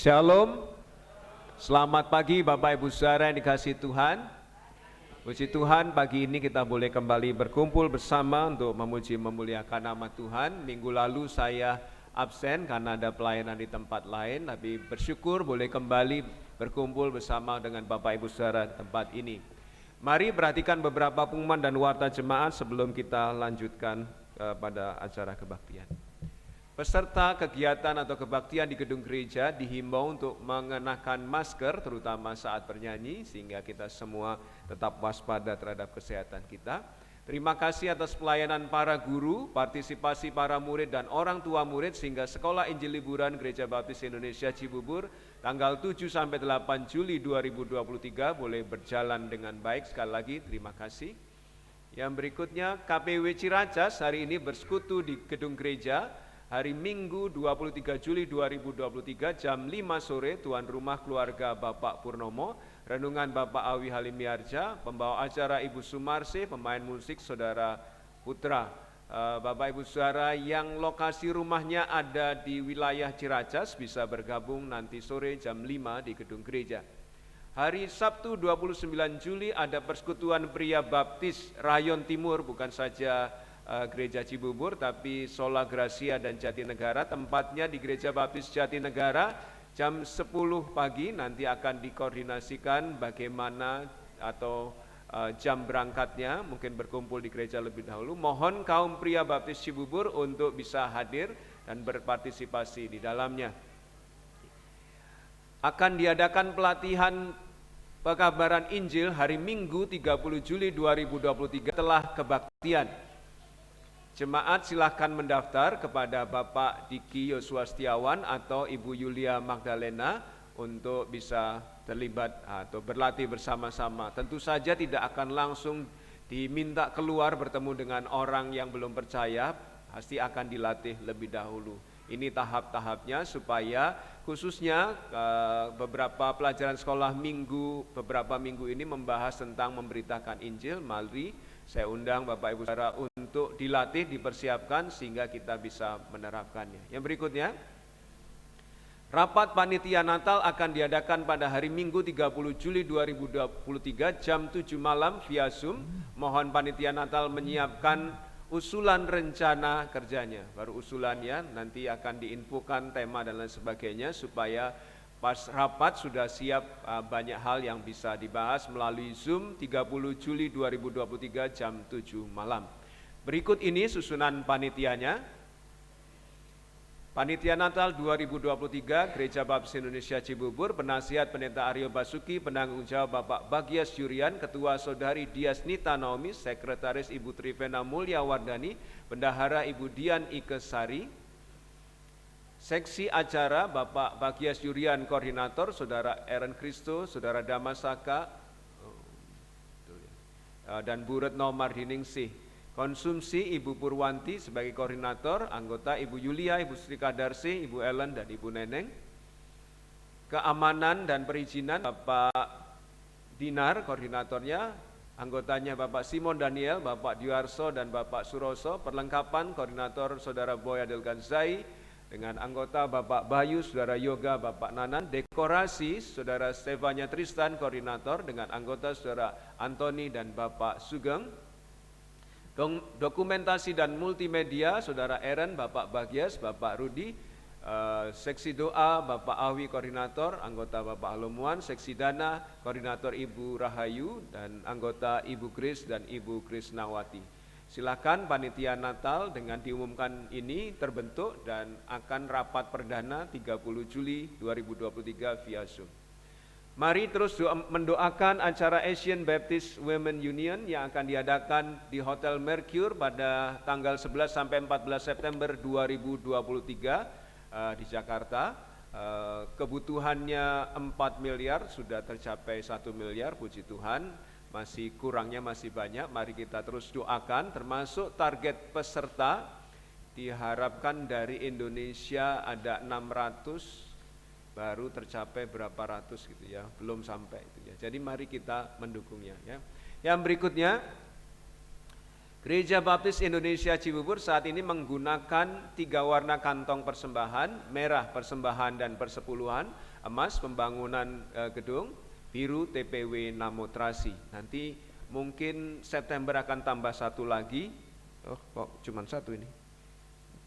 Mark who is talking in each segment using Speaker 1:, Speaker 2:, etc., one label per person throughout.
Speaker 1: Shalom, selamat pagi Bapak Ibu Saudara yang dikasihi Tuhan. Puji Tuhan, pagi ini kita boleh kembali berkumpul bersama untuk memuji memuliakan nama Tuhan. Minggu lalu saya absen karena ada pelayanan di tempat lain, tapi bersyukur boleh kembali berkumpul bersama dengan Bapak Ibu Saudara di tempat ini. Mari perhatikan beberapa pengumuman dan warta jemaat sebelum kita lanjutkan pada acara kebaktian. Peserta kegiatan atau kebaktian di gedung gereja dihimbau untuk mengenakan masker terutama saat bernyanyi sehingga kita semua tetap waspada terhadap kesehatan kita. Terima kasih atas pelayanan para guru, partisipasi para murid dan orang tua murid sehingga Sekolah Injil Liburan Gereja Baptis Indonesia Cibubur tanggal 7 sampai 8 Juli 2023 boleh berjalan dengan baik. Sekali lagi terima kasih. Yang berikutnya KPW Ciracas hari ini bersekutu di gedung gereja. Hari Minggu 23 Juli 2023 jam 5 sore tuan rumah keluarga Bapak Purnomo, renungan Bapak Awi Halimiarja, pembawa acara Ibu Sumarse, pemain musik Saudara Putra. Bapak Ibu Saudara yang lokasi rumahnya ada di wilayah Ciracas bisa bergabung nanti sore jam 5 di gedung gereja. Hari Sabtu 29 Juli ada persekutuan pria baptis Rayon Timur, bukan saja Gereja Cibubur tapi Sola Gracia dan Jatinegara. Tempatnya di Gereja Baptis Jatinegara jam 10 pagi. Nanti akan dikoordinasikan bagaimana atau jam berangkatnya, mungkin berkumpul di gereja lebih dahulu. Mohon kaum pria baptis Cibubur untuk bisa hadir dan berpartisipasi di dalamnya. Akan diadakan pelatihan pekabaran Injil hari Minggu 30 Juli 2023 setelah kebaktian. Jemaat silahkan mendaftar kepada Bapak Diki Yosua Setiawan atau Ibu Yulia Magdalena untuk bisa terlibat atau berlatih bersama-sama. Tentu saja tidak akan langsung diminta keluar bertemu dengan orang yang belum percaya, pasti akan dilatih lebih dahulu. Ini tahap-tahapnya supaya khususnya beberapa pelajaran sekolah beberapa minggu ini membahas tentang memberitakan Injil. Mari saya undang Bapak Ibu Saudara untuk dilatih, dipersiapkan sehingga kita bisa menerapkannya. Yang berikutnya, rapat panitia Natal akan diadakan pada hari Minggu 30 Juli 2023 jam 7 malam via Zoom. Mohon panitia Natal menyiapkan usulan rencana kerjanya. Baru usulannya nanti akan diinfokan tema dan lain sebagainya supaya pas rapat sudah siap banyak hal yang bisa dibahas melalui Zoom 30 Juli 2023 jam 7 malam. Berikut ini susunan panitianya. Panitia Natal 2023 Gereja Baptis Indonesia Cibubur, Penasihat Pendeta Aryo Basuki, penanggung jawab Bapak Bagias Yurian, Ketua Saudari Dias Nita Naomi, Sekretaris Ibu Trivena Mulyawardani, Bendahara Ibu Dian Ikesari. Seksi acara Bapak Bagias Yurian Koordinator, Saudara Eren Kristo, Saudara Damasaka, dan Bu Retno Mardiningsih. Konsumsi Ibu Purwanti sebagai koordinator, anggota Ibu Yulia, Ibu Sri Kadarsi, Ibu Ellen, dan Ibu Neneng. Keamanan dan perizinan Bapak Dinar, koordinatornya, anggotanya Bapak Simon Daniel, Bapak Diwarso, dan Bapak Suroso. Perlengkapan koordinator Saudara Boy Adel Ganzai, dengan anggota Bapak Bayu, Saudara Yoga, Bapak Nanan. Dekorasi Saudara Stefania Tristan, koordinator, dengan anggota Saudara Antoni dan Bapak Sugeng. Dokumentasi dan multimedia Saudara Eren, Bapak Bagias, Bapak Rudi. Seksi doa Bapak Awi, koordinator, anggota Bapak Halomuan. Seksi dana koordinator Ibu Rahayu dan anggota Ibu Kris dan Ibu Krisnawati. Silakan panitia Natal dengan diumumkan ini terbentuk dan akan rapat perdana 30 Juli 2023 via Zoom. Mari terus mendoakan acara Asian Baptist Women Union yang akan diadakan di Hotel Mercure pada tanggal 11 sampai 14 September 2023 di Jakarta. Kebutuhannya 4 miliar, sudah tercapai 1 miliar, puji Tuhan. Masih kurangnya masih banyak, mari kita terus doakan. Termasuk target peserta diharapkan dari Indonesia ada 600, baru tercapai berapa ratus gitu ya, belum sampai itu ya. Jadi mari kita mendukungnya ya. Yang berikutnya, Gereja Baptis Indonesia Cibubur saat ini menggunakan 3 warna kantong persembahan, merah persembahan dan persepuluhan, emas pembangunan gedung, biru TPW Namotrasi. Nanti mungkin September akan tambah 1 lagi. Oh, kok cuma 1 ini?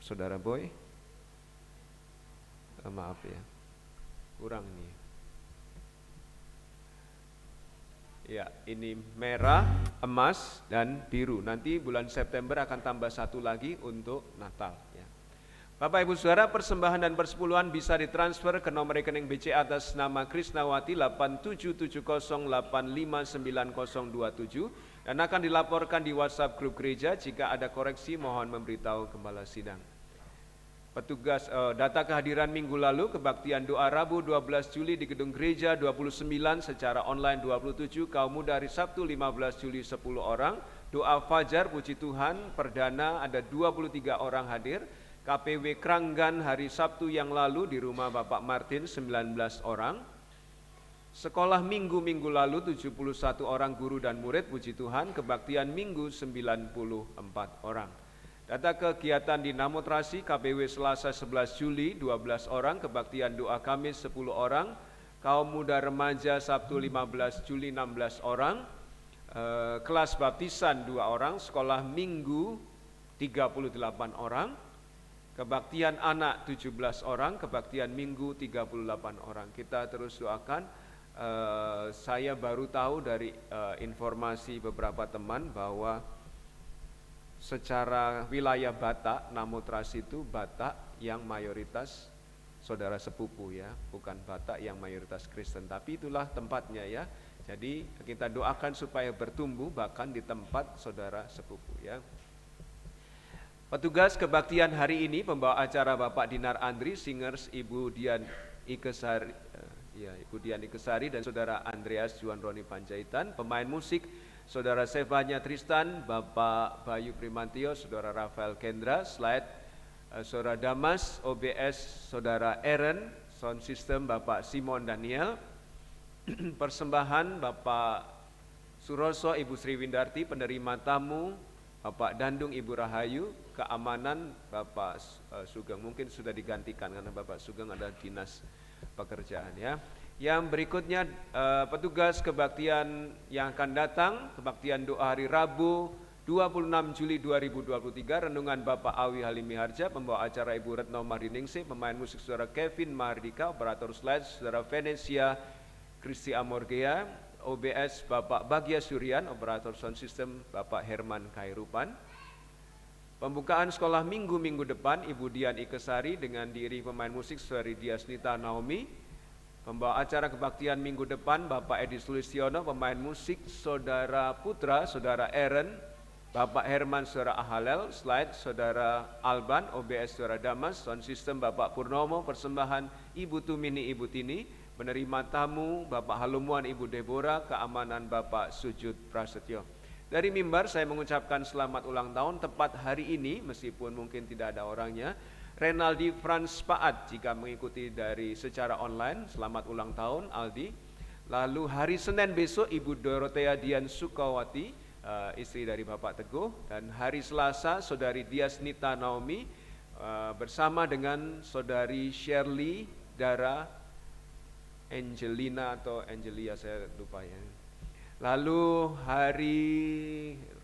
Speaker 1: Saudara Boy? Maaf ya, kurang nih. Ya, ini merah, emas, dan biru. Nanti bulan September akan tambah 1 lagi untuk Natal. Ya. Bapak Ibu Saudara, persembahan dan persepuluhan bisa ditransfer ke nomor rekening BCA atas nama Krisnawati 8770859027 dan akan dilaporkan di WhatsApp grup gereja. Jika ada koreksi mohon memberitahu Gembala Sidang. Petugas data kehadiran minggu lalu, kebaktian doa Rabu 12 Juli di gedung gereja 29, secara online 27, kaum muda hari Sabtu 15 Juli 10 orang, doa fajar puji Tuhan perdana ada 23 orang hadir, KPW Kranggan hari Sabtu yang lalu di rumah Bapak Martin 19 orang, sekolah minggu lalu 71 orang guru dan murid puji Tuhan, kebaktian minggu 94 orang. Data kegiatan di Namotrasi, KBW Selasa 11 Juli 12 orang, kebaktian doa Kamis 10 orang, kaum muda remaja Sabtu 15 Juli 16 orang, kelas baptisan 2 orang, sekolah minggu 38 orang, kebaktian anak 17 orang, kebaktian minggu 38 orang. Kita terus doakan. Saya baru tahu dari informasi beberapa teman bahwa secara wilayah Batak, Namotrasi itu Batak yang mayoritas saudara sepupu ya, bukan Batak yang mayoritas Kristen, tapi itulah tempatnya ya. Jadi kita doakan supaya bertumbuh bahkan di tempat saudara sepupu ya. Petugas kebaktian hari ini pembawa acara Bapak Dinar Andri, singers Ibu Dian Ikesari, Ibu Dian Ikesari dan saudara Andreas Juan Roni Panjaitan, pemain musik Saudara Sevanya Tristan, Bapak Bayu Primantio, Saudara Rafael Kendra, slide Saudara Damas, OBS Saudara Aaron, sound system Bapak Simon Daniel, persembahan Bapak Suroso, Ibu Sri Windarti, penerima tamu Bapak Dandung, Ibu Rahayu, keamanan Bapak Sugeng, mungkin sudah digantikan karena Bapak Sugeng ada dinas pekerjaan ya. Yang berikutnya petugas kebaktian yang akan datang, kebaktian doa hari Rabu 26 Juli 2023, renungan Bapak Awi Halimi Harja, pembawa acara Ibu Retno Mardiningsih, pemain musik Saudara Kevin Mardika, operator slide Saudara Venesia Kristi Amorgea, OBS Bapak Bagya Suryan, operator sound system Bapak Herman Kairupan. Pembukaan sekolah minggu depan Ibu Dian Ikesari dengan diiringi pemain musik Saudari Diasnita Naomi. Pembawa acara kebaktian minggu depan Bapak Edi Sulistiono, pemain musik Saudara Putra, Saudara Aaron, Bapak Herman, Saudara Ahalel, slide Saudara Alban, OBS Saudara Damas, sound system Bapak Purnomo, persembahan Ibu Tumini, Ibu Tini, penerima tamu Bapak Halumuan, Ibu Deborah, keamanan Bapak Sujud Prasetyo. Dari mimbar saya mengucapkan selamat ulang tahun tepat hari ini, meskipun mungkin tidak ada orangnya, Renaldi Frans Paat jika mengikuti dari secara online, selamat ulang tahun Aldi. Lalu hari Senin besok Ibu Dorothea Dian Sukawati, istri dari Bapak Teguh, dan hari Selasa Saudari Diasnita Naomi bersama dengan Saudari Shirley Dara Angelina atau Angelia, saya lupa ya. Lalu hari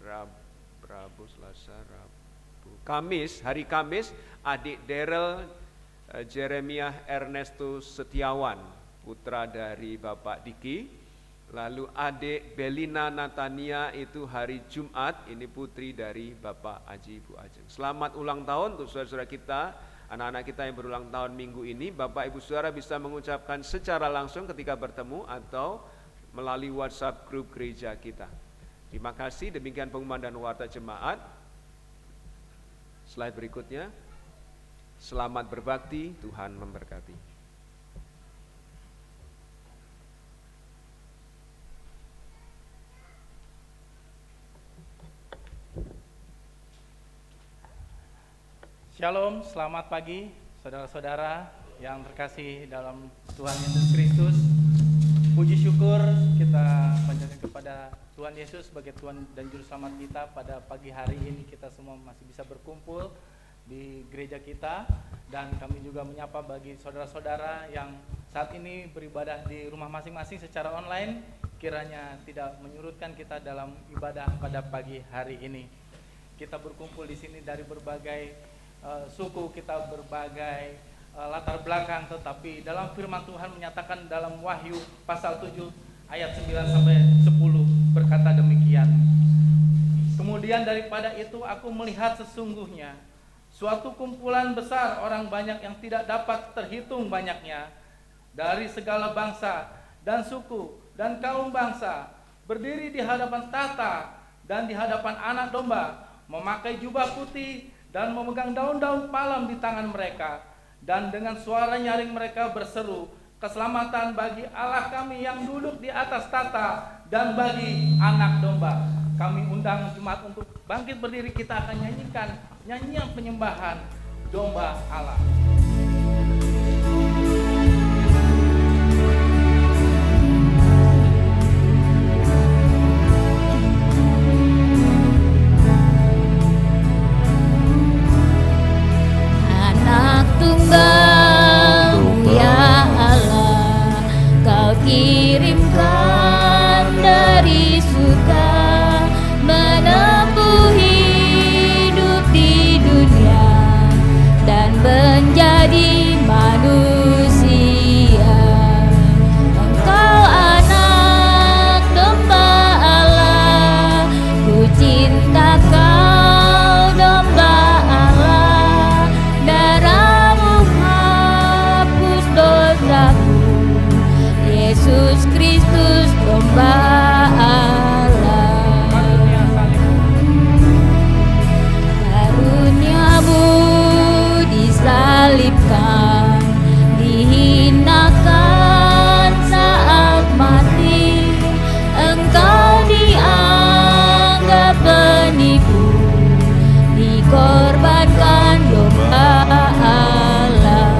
Speaker 1: Rabu, Selasa, Rabu, Kamis, hari Kamis adik Daryl Jeremiah Ernesto Setiawan, putra dari Bapak Diki. Lalu adik Belina Natania itu hari Jumat, ini putri dari Bapak Aji Ibu Ajeng. Selamat ulang tahun untuk saudara-saudara kita, anak-anak kita yang berulang tahun minggu ini. Bapak Ibu Saudara bisa mengucapkan secara langsung ketika bertemu atau melalui WhatsApp grup gereja kita. Terima kasih, demikian pengumuman dan warta jemaat. Slide berikutnya. Selamat berbakti, Tuhan memberkati.
Speaker 2: Shalom, selamat pagi saudara-saudara yang terkasih dalam Tuhan Yesus Kristus. Puji syukur kita panjatkan kepada Tuhan Yesus sebagai Tuhan dan Juru Selamat kita. Pada pagi hari ini kita semua masih bisa berkumpul di gereja kita, dan kami juga menyapa bagi saudara-saudara yang saat ini beribadah di rumah masing-masing secara online, kiranya tidak menyurutkan kita dalam ibadah pada pagi hari ini. Kita berkumpul di sini dari berbagai suku, kita berbagai latar belakang, tetapi dalam firman Tuhan menyatakan dalam Wahyu pasal 7 ayat 9 sampai 10 berkata demikian. Kemudian daripada itu aku melihat sesungguhnya suatu kumpulan besar orang banyak yang tidak dapat terhitung banyaknya, dari segala bangsa dan suku dan kaum bangsa, berdiri di hadapan tahta dan di hadapan Anak Domba, memakai jubah putih dan memegang daun-daun palem di tangan mereka. Dan dengan suara nyaring mereka berseru, keselamatan bagi Allah kami yang duduk di atas tahta dan bagi Anak Domba. Kami undang jemaat untuk bangkit berdiri, kita akan nyanyikan nyanyian penyembahan Domba Allah.
Speaker 3: Tunggal ya Allah, Kau kirimkan dari surga, menempuh hidup di dunia dan menjadi manusia. Engkau Anak Domba Allah, ku cinta Kau Domba Allah, darahmu hapus dosaku, Yesus Kristus Domba Allah. Karuniamu disalibkan, dihinakan saat mati, Engkau dianggap penipu, dikorbankan Domba Allah.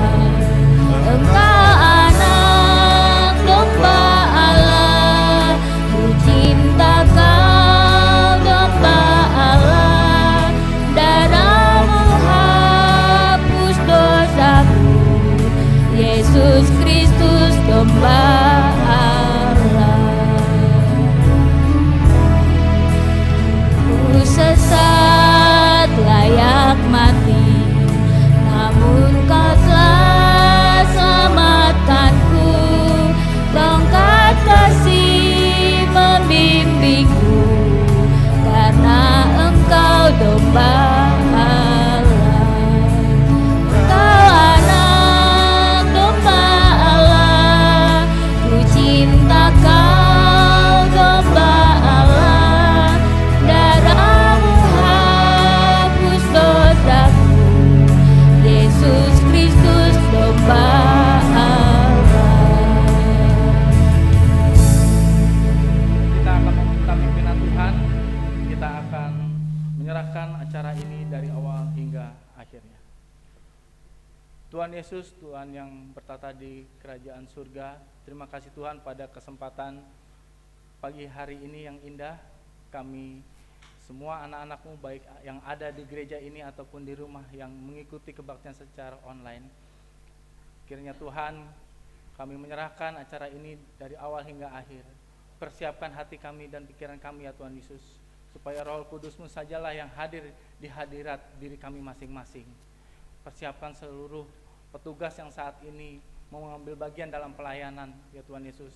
Speaker 3: Engkau Anak Domba Allah, ku cinta Kau Domba Allah, darahmu hapus dosaku, Yesus Kristus Domba Allah. Ku sesat layak mati, namun Kau telah selamatkanku. Tongkat kasih membimbingku, karena Engkau Domba Allah. Engkau Anak Domba Allah, ku cinta Kau Domba Allah, darahmu hapus dosaku, Yesus Kristus Domba Allah.
Speaker 2: Kita akan meminta pimpinan Tuhan. Kita akan menyerahkan acara ini dari awal hingga akhirnya. Tuhan Yesus, Tuhan yang bertata di kerajaan surga, terima kasih Tuhan pada kesempatan pagi hari ini yang indah. Kami semua anak-anak-Mu, baik yang ada di gereja ini ataupun di rumah yang mengikuti kebaktian secara online, kiranya Tuhan, kami menyerahkan acara ini dari awal hingga akhir. Persiapkan hati kami dan pikiran kami ya Tuhan Yesus, supaya Roh Kudus-Mu sajalah yang hadir di hadirat diri kami masing-masing. Persiapkan seluruh petugas yang saat ini mau mengambil bagian dalam pelayanan ya Tuhan Yesus.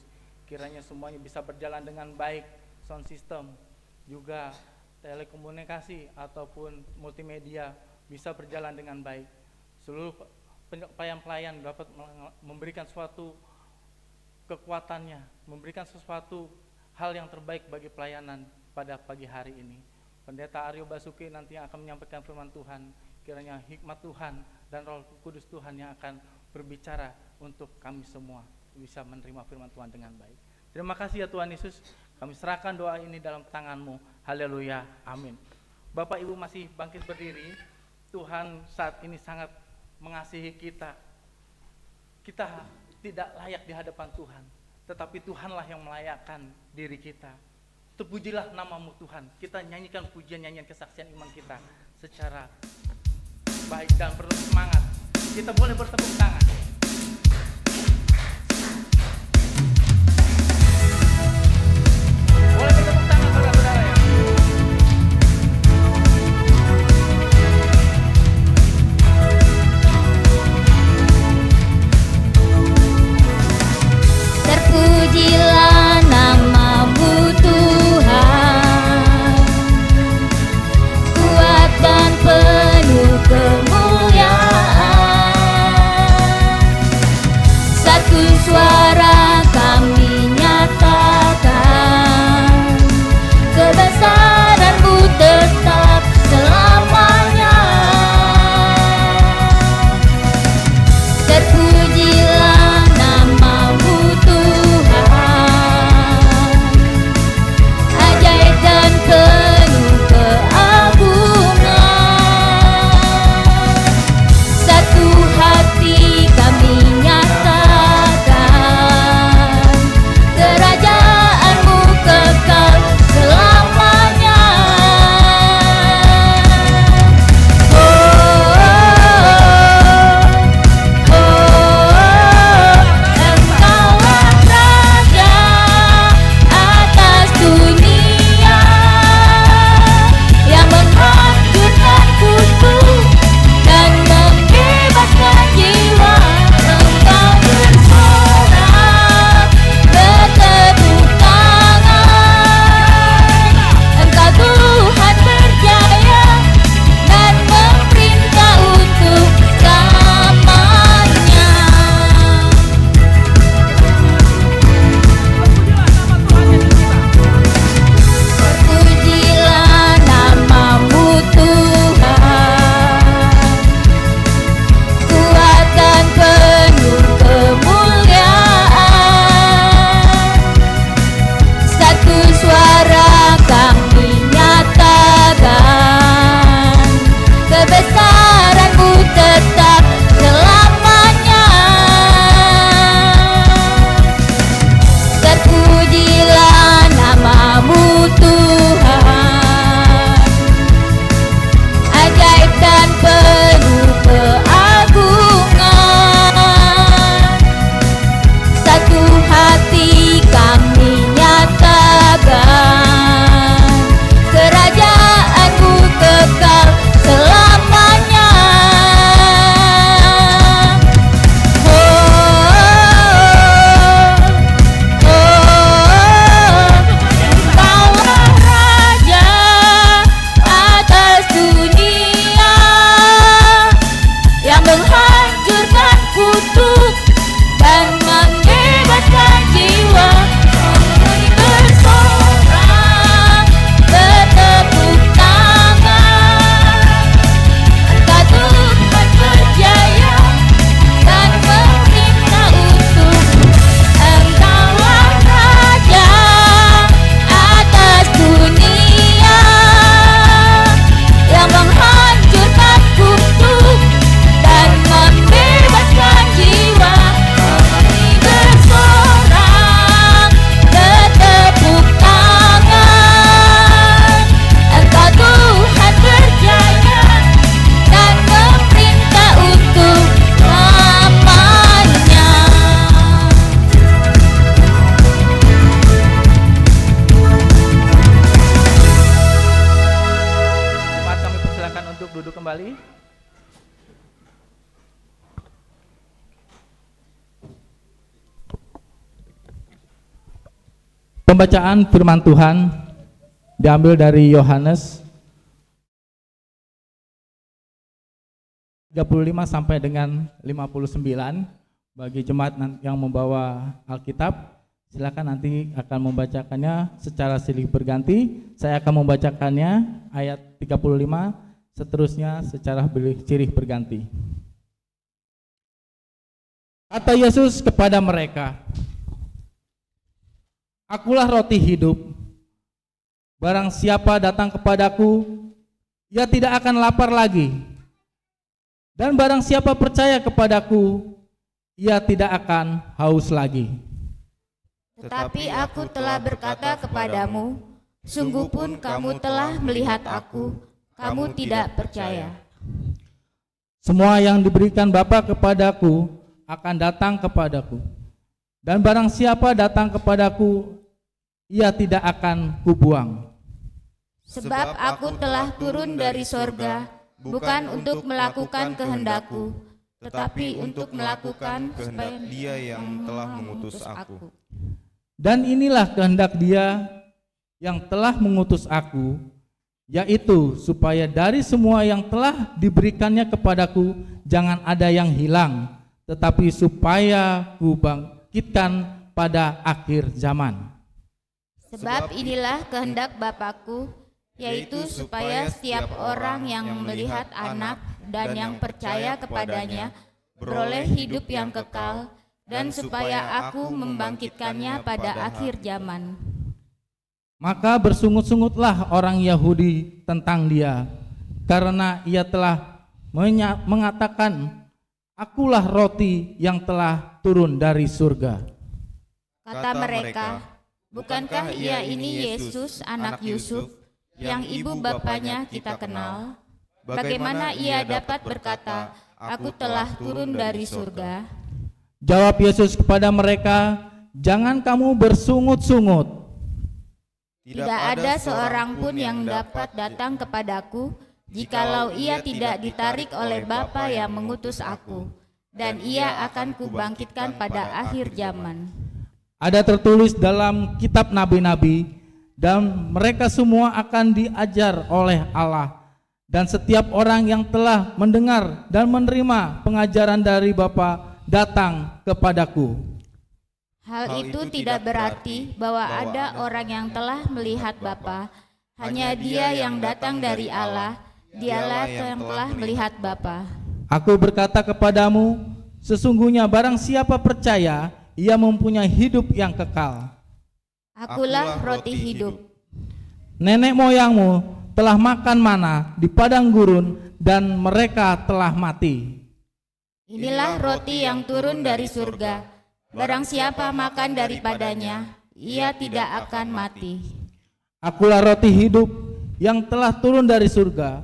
Speaker 2: Kiranya semuanya bisa berjalan dengan baik, sound system, juga telekomunikasi ataupun multimedia bisa berjalan dengan baik. Seluruh pelayan-pelayan dapat memberikan suatu kekuatannya, memberikan sesuatu hal yang terbaik bagi pelayanan pada pagi hari ini. Pendeta Aryo Basuki nanti akan menyampaikan firman Tuhan. Kiranya hikmat Tuhan dan Roh Kudus Tuhan yang akan berbicara untuk kami semua bisa menerima firman Tuhan dengan baik. Terima kasih ya Tuhan Yesus. Kami serahkan doa ini dalam tangan-Mu. Haleluya. Amin. Bapak Ibu masih bangkit berdiri. Tuhan saat ini sangat mengasihi kita. Kita tidak layak di hadapan Tuhan, tetapi Tuhanlah yang melayakkan diri kita. Terpujilah nama-Mu Tuhan. Kita nyanyikan pujian nyanyian kesaksian iman kita secara baik dan penuh semangat. Kita boleh bertepuk tangan. Boleh bertepuk tangan saudara-saudara ya.
Speaker 3: Terpujilah nama-Mu Tuhan, kuat dan penuh kemuliaan. Satu suara kami nyatakan, kebesaran-Mu tetap selamanya. Terpujilah nama-Mu Tuhan, ajaib dan penuh keagungan. Satu hati kami nyatakan, kerajaan-Mu kekal selamanya. Oh, oh, oh, Engkaulah Raja atas dunia, yang menghancurkan kutub dan membebaskan jiwa. Engkau bersorak, bertepuk tangan. Engkau Tuhan berjaya dan memerintah untuk selamanya. Terpujilah nama-Mu Tuhan, kuat dan penuh kemuliaan. Satu suara kami nyatakan, kebesaran-Mu tetap selamanya. Terpujilah nama-Mu Tuhan, ajaib dan penuh keagungan. Satu hati kami nyatakan, kerajaan-Mu kekal selamanya. Oh, oh, oh, Engkaulah Raja atas dunia, yang menghancurkan kutub dan membebaskan jiwa. Kami bersorak, bertepuk tangan. Engkau Tuhan berjaya dan memerintah untuk. Engkaulah Raja atas dunia, yang menghancurkan kutub dan membebaskan jiwa. Kami bersorak, bertepuk tangan. Engkau Tuhan berjaya dan memerintah untuk selamanya.
Speaker 2: Jemaat kami persilakan untuk duduk kembali. Pembacaan firman Tuhan diambil dari Yohanes 35 sampai dengan 59. Bagi jemaat yang membawa Alkitab, silakan nanti akan membacakannya secara silih berganti. Saya akan membacakannya ayat 35, seterusnya secara silih berganti. Kata Yesus kepada mereka, Akulah roti hidup. Barang siapa datang kepadaku, ia tidak akan lapar lagi. Dan barang siapa percaya kepadaku, ia tidak akan haus lagi.
Speaker 3: Tetapi aku telah berkata kepadamu, sungguh pun kamu telah melihat aku, kamu tidak percaya.
Speaker 2: Semua yang diberikan Bapa kepadaku akan datang kepadaku, dan barang siapa datang kepadaku, ia tidak akan kubuang.
Speaker 3: Sebab aku telah turun dari sorga, bukan untuk melakukan kehendakku, tetapi untuk melakukan
Speaker 4: kehendak Dia yang telah mengutus aku.
Speaker 2: Dan inilah kehendak Dia yang telah mengutus aku, yaitu supaya dari semua yang telah diberikannya kepadaku jangan ada yang hilang, tetapi supaya kubangkitkan pada akhir zaman.
Speaker 3: Sebab inilah kehendak Bapakku, yaitu supaya setiap orang yang melihat Anak dan yang percaya kepadanya beroleh hidup yang kekal, dan supaya aku membangkitkannya pada akhir zaman.
Speaker 2: Maka bersungut-sungutlah orang Yahudi tentang Dia, karena Ia telah mengatakan, akulah roti yang telah turun dari surga.
Speaker 3: Kata mereka, bukankah Ia ini Yesus anak Yusuf, yang ibu bapanya kita kenal? Bagaimana Ia dapat berkata, aku telah turun dari surga?
Speaker 2: Jawab Yesus kepada mereka, jangan kamu bersungut-sungut.
Speaker 3: Tidak ada seorang pun yang dapat datang kepadaku, jikalau ia tidak ditarik oleh Bapa yang mengutus aku, dan ia akan kubangkitkan pada akhir zaman.
Speaker 2: Ada tertulis dalam kitab nabi-nabi, dan mereka semua akan diajar oleh Allah. Dan setiap orang yang telah mendengar dan menerima pengajaran dari Bapa datang kepadaku.
Speaker 3: Hal itu tidak berarti bahwa ada orang yang telah melihat Bapa, hanya Dia yang datang dari Allah, Dialah yang telah melihat Bapa.
Speaker 2: Aku berkata kepadamu, sesungguhnya barang siapa percaya, ia mempunyai hidup yang kekal.
Speaker 3: Akulah roti hidup.
Speaker 2: Nenek moyangmu telah makan mana di padang gurun, dan mereka telah mati.
Speaker 3: Inilah roti yang turun dari surga. Barang siapa makan daripadanya, ia tidak akan mati.
Speaker 2: Akulah roti hidup yang telah turun dari surga.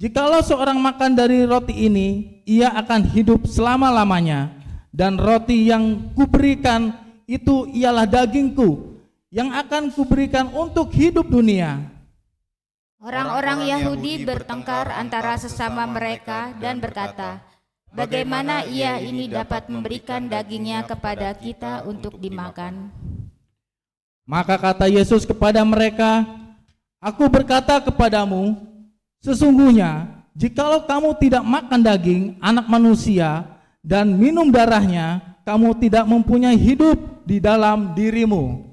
Speaker 2: Jikalau seorang makan dari roti ini, ia akan hidup selama-lamanya. Dan roti yang kuberikan itu ialah dagingku, yang akan kuberikan untuk hidup dunia.
Speaker 3: Orang-orang Yahudi bertengkar antara sesama mereka dan berkata, bagaimana ia ini dapat memberikan dagingnya kepada kita untuk dimakan?
Speaker 2: Maka kata Yesus kepada mereka, aku berkata kepadamu, sesungguhnya jikalau kamu tidak makan daging anak manusia dan minum darahnya, kamu tidak mempunyai hidup di dalam dirimu.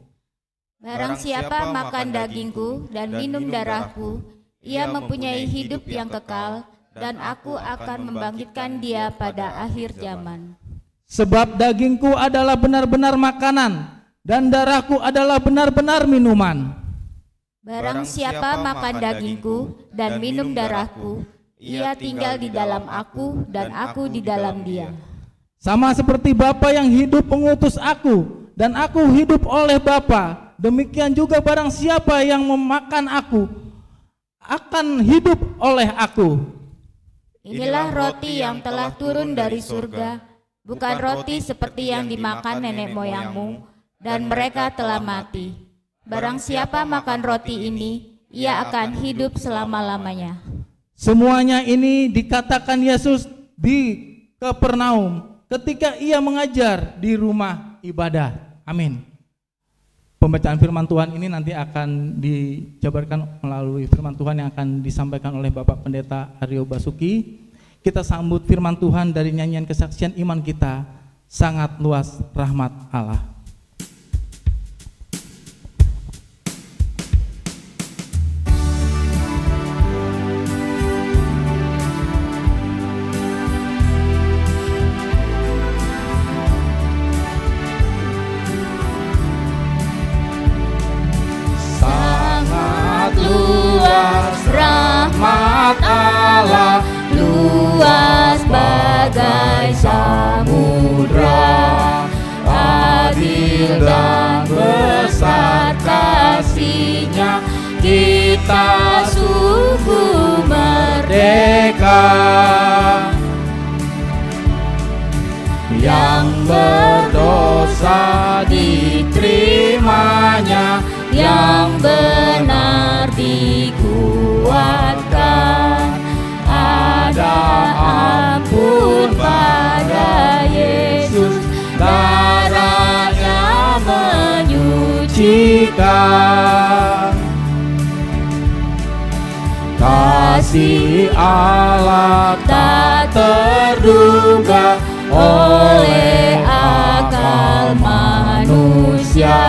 Speaker 3: Barang siapa makan dagingku dan minum darahku, ia mempunyai hidup yang kekal, dan aku akan membangkitkan dia pada akhir zaman.
Speaker 2: Sebab dagingku adalah benar-benar makanan, dan darahku adalah benar-benar minuman.
Speaker 3: Barang siapa makan dagingku dan minum darahku, ia tinggal di dalam aku dan aku di dalam dia.
Speaker 2: Sama seperti Bapa yang hidup mengutus aku, dan aku hidup oleh Bapa, demikian juga barang siapa yang memakan aku akan hidup oleh aku.
Speaker 3: Inilah roti yang telah turun dari surga, bukan roti seperti yang dimakan nenek moyangmu, dan mereka telah mati. Barang siapa makan roti ini, ia akan hidup selama-lamanya.
Speaker 2: Semuanya ini dikatakan Yesus di Kapernaum ketika ia mengajar di rumah ibadah. Amin. Pembacaan firman Tuhan ini nanti akan dijabarkan melalui firman Tuhan yang akan disampaikan oleh Bapak Pendeta Aryo Basuki. Kita sambut firman Tuhan dari nyanyian kesaksian iman kita, sangat luas rahmat Allah.
Speaker 3: Rahmat Allah luas bagai samudra, adil
Speaker 2: kita sungguh merdeka. Yang berdosa diterimanya, yang benar dikuatkan. Ada ampun pada Yesus, darahnya menyucikan. Kasih Allah tak terduga oleh akal manusia,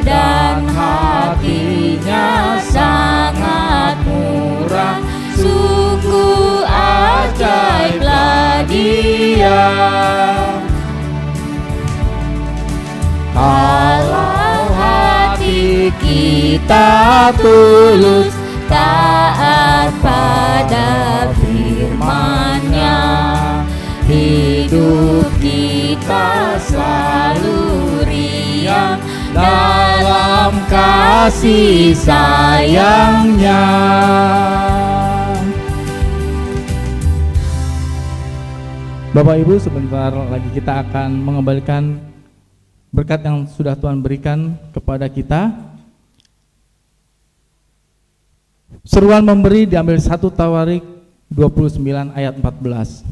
Speaker 2: dan hatinya sangat murah, sungguh ajaiblah Dia. Kalau hati kita tulus taat pada firman-Nya, hidup kita selalu riang dalam kasih sayang-Nya. Bapak Ibu, sebentar lagi kita akan mengembalikan berkat yang sudah Tuhan berikan kepada kita. Seruan memberi diambil 1 Tawarik 29 ayat 14.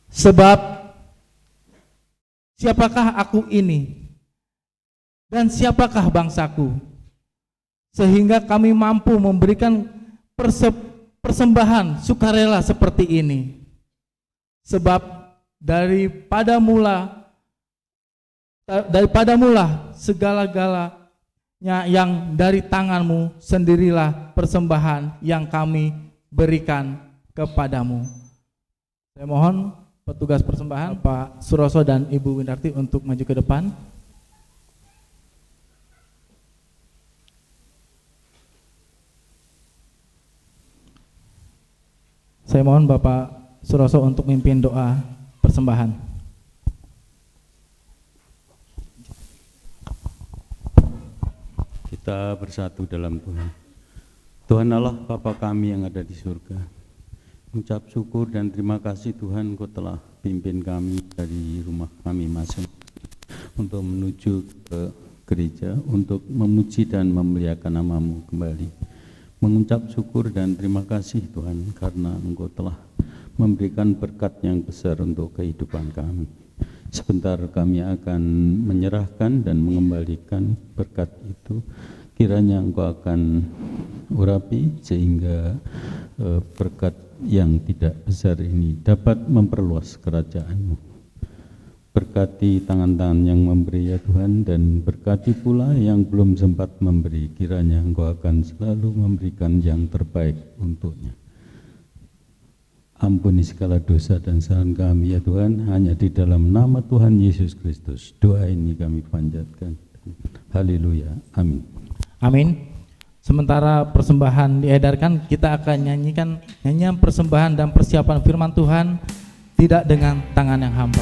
Speaker 2: Sebab siapakah aku ini dan siapakah bangsaku, sehingga kami mampu memberikan persembahan sukarela seperti ini. Sebab daripada mula segala-galanya yang dari tanganmu sendirilah persembahan yang kami berikan kepadamu. Saya mohon petugas persembahan Pak Suroso dan Ibu Windarti untuk maju ke depan. Saya mohon Bapak Suroso untuk mimpin doa persembahan.
Speaker 5: Kita bersatu dalam Tuhan. Tuhan Allah Bapa kami yang ada di surga, ucap syukur dan terima kasih Tuhan, Kau telah pimpin kami dari rumah kami masing-masing untuk menuju ke gereja untuk memuji dan memuliakan nama-Mu kembali. Mengucap syukur dan terima kasih Tuhan karena Engkau telah memberikan berkat yang besar untuk kehidupan kami. Sebentar kami akan menyerahkan dan mengembalikan berkat itu. Kiranya Engkau akan urapi sehingga berkat yang tidak besar ini dapat memperluas kerajaan-Mu. Berkati tangan-tangan yang memberi ya Tuhan, dan berkati pula yang belum sempat memberi. Kiranya Engkau akan selalu memberikan yang terbaik untuknya. Ampuni segala dosa dan kesalahan kami ya Tuhan, hanya di dalam nama Tuhan Yesus Kristus doa ini kami panjatkan. Haleluya, amin.
Speaker 2: Amin. Sementara persembahan diedarkan, kita akan nyanyikan nyanyian persembahan dan persiapan firman Tuhan, tidak dengan tangan yang hampa.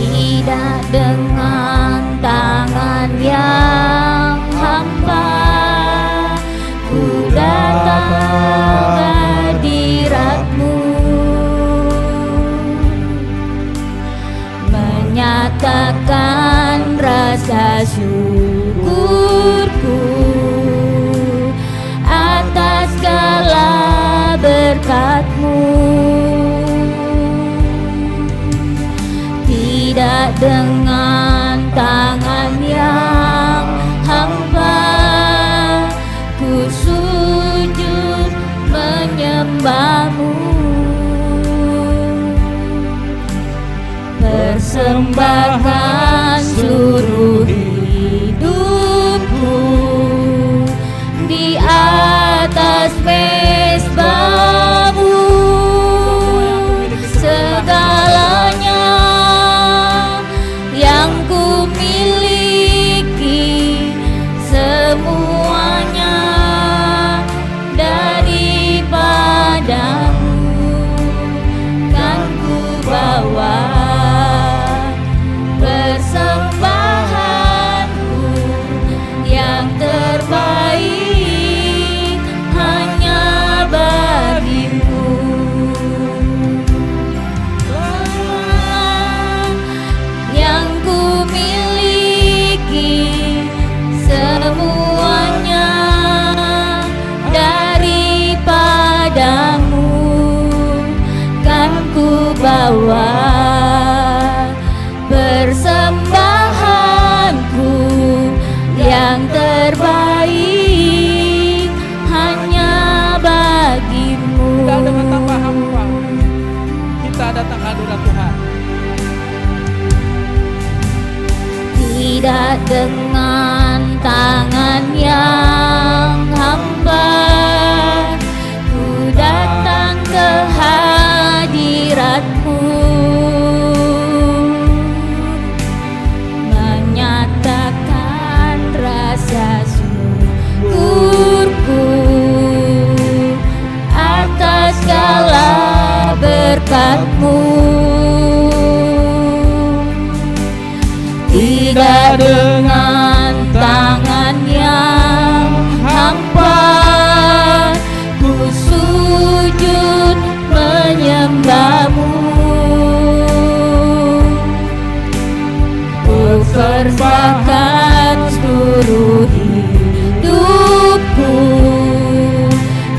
Speaker 3: Tidak dengan tangan yang hampa, ku datang hadirat-Mu, menyatakan rasa syukurku atas segala berkat-Mu. Tidak dengan tangan yang hampa, ku sujud menyembah-Mu. Persembahkan seluruh hidupku di atas mezbah-Mu. segalanya yang ku miliki, semuanya daripadamu kan ku bawa. Persembahanku yang terbaik hanya bagimu. Yang ku miliki, semuanya daripadamu kan ku bawa. Persembahanku yang terbaik hanya bagimu.
Speaker 2: Tidak dengan tanpa hampa kita datang hadirat Tuhan.
Speaker 3: Tidak dengan tangan yang hampa ku datang ke hadirat-Mu, menyatakan rasa syukurku atas segala berkat-Mu. Tidak dengan tangan yang hampa ku sujud menyembah-Mu, ku persembahkan seluruh hidupku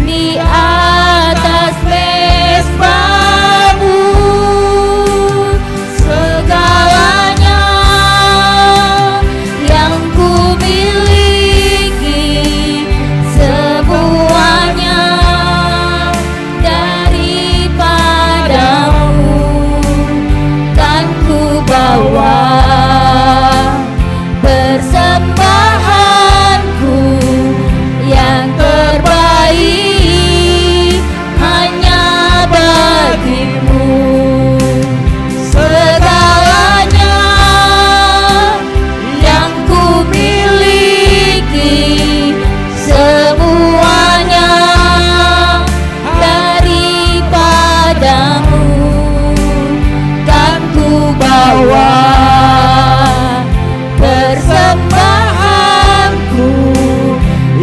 Speaker 3: di atas mezbah-Mu. Segalanya yang ku miliki, semuanya daripadamu kan ku bawa. Persembahanku yang terbaik hanya bagimu. Segalanya yang ku miliki, semuanya daripadamu kan ku bawa. Persembahanku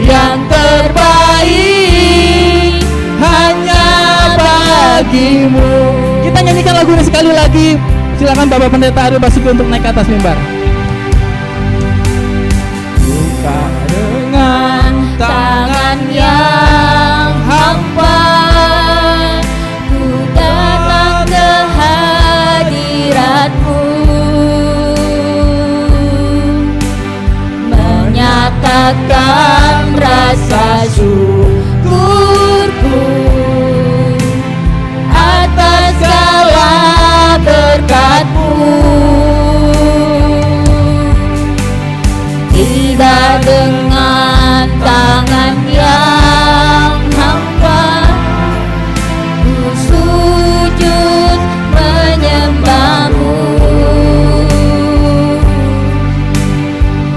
Speaker 3: yang terbaik hanya bagimu.
Speaker 2: Kita nyanyikan lagu ini sekali lagi. Silakan Bapak Pendeta Aryo Basuki untuk naik ke atas mimbar. Buka dengan
Speaker 3: Tangan yang hampa ku datang ke hadirat-Mu, menyatakan rasa syukurku atas segala berkat-Mu. Tidak dengan tangan yang hampa ku sujud menyembah-Mu,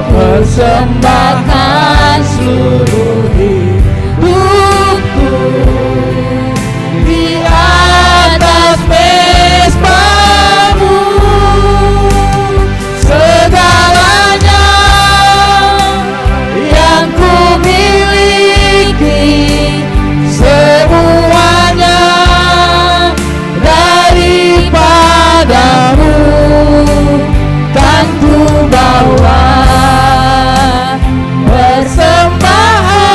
Speaker 3: persembahkan seluruh hidupku di atas mezbah-Mu. Segalanya yang ku miliki, semuanya daripadamu kan ku bawa. Persembahan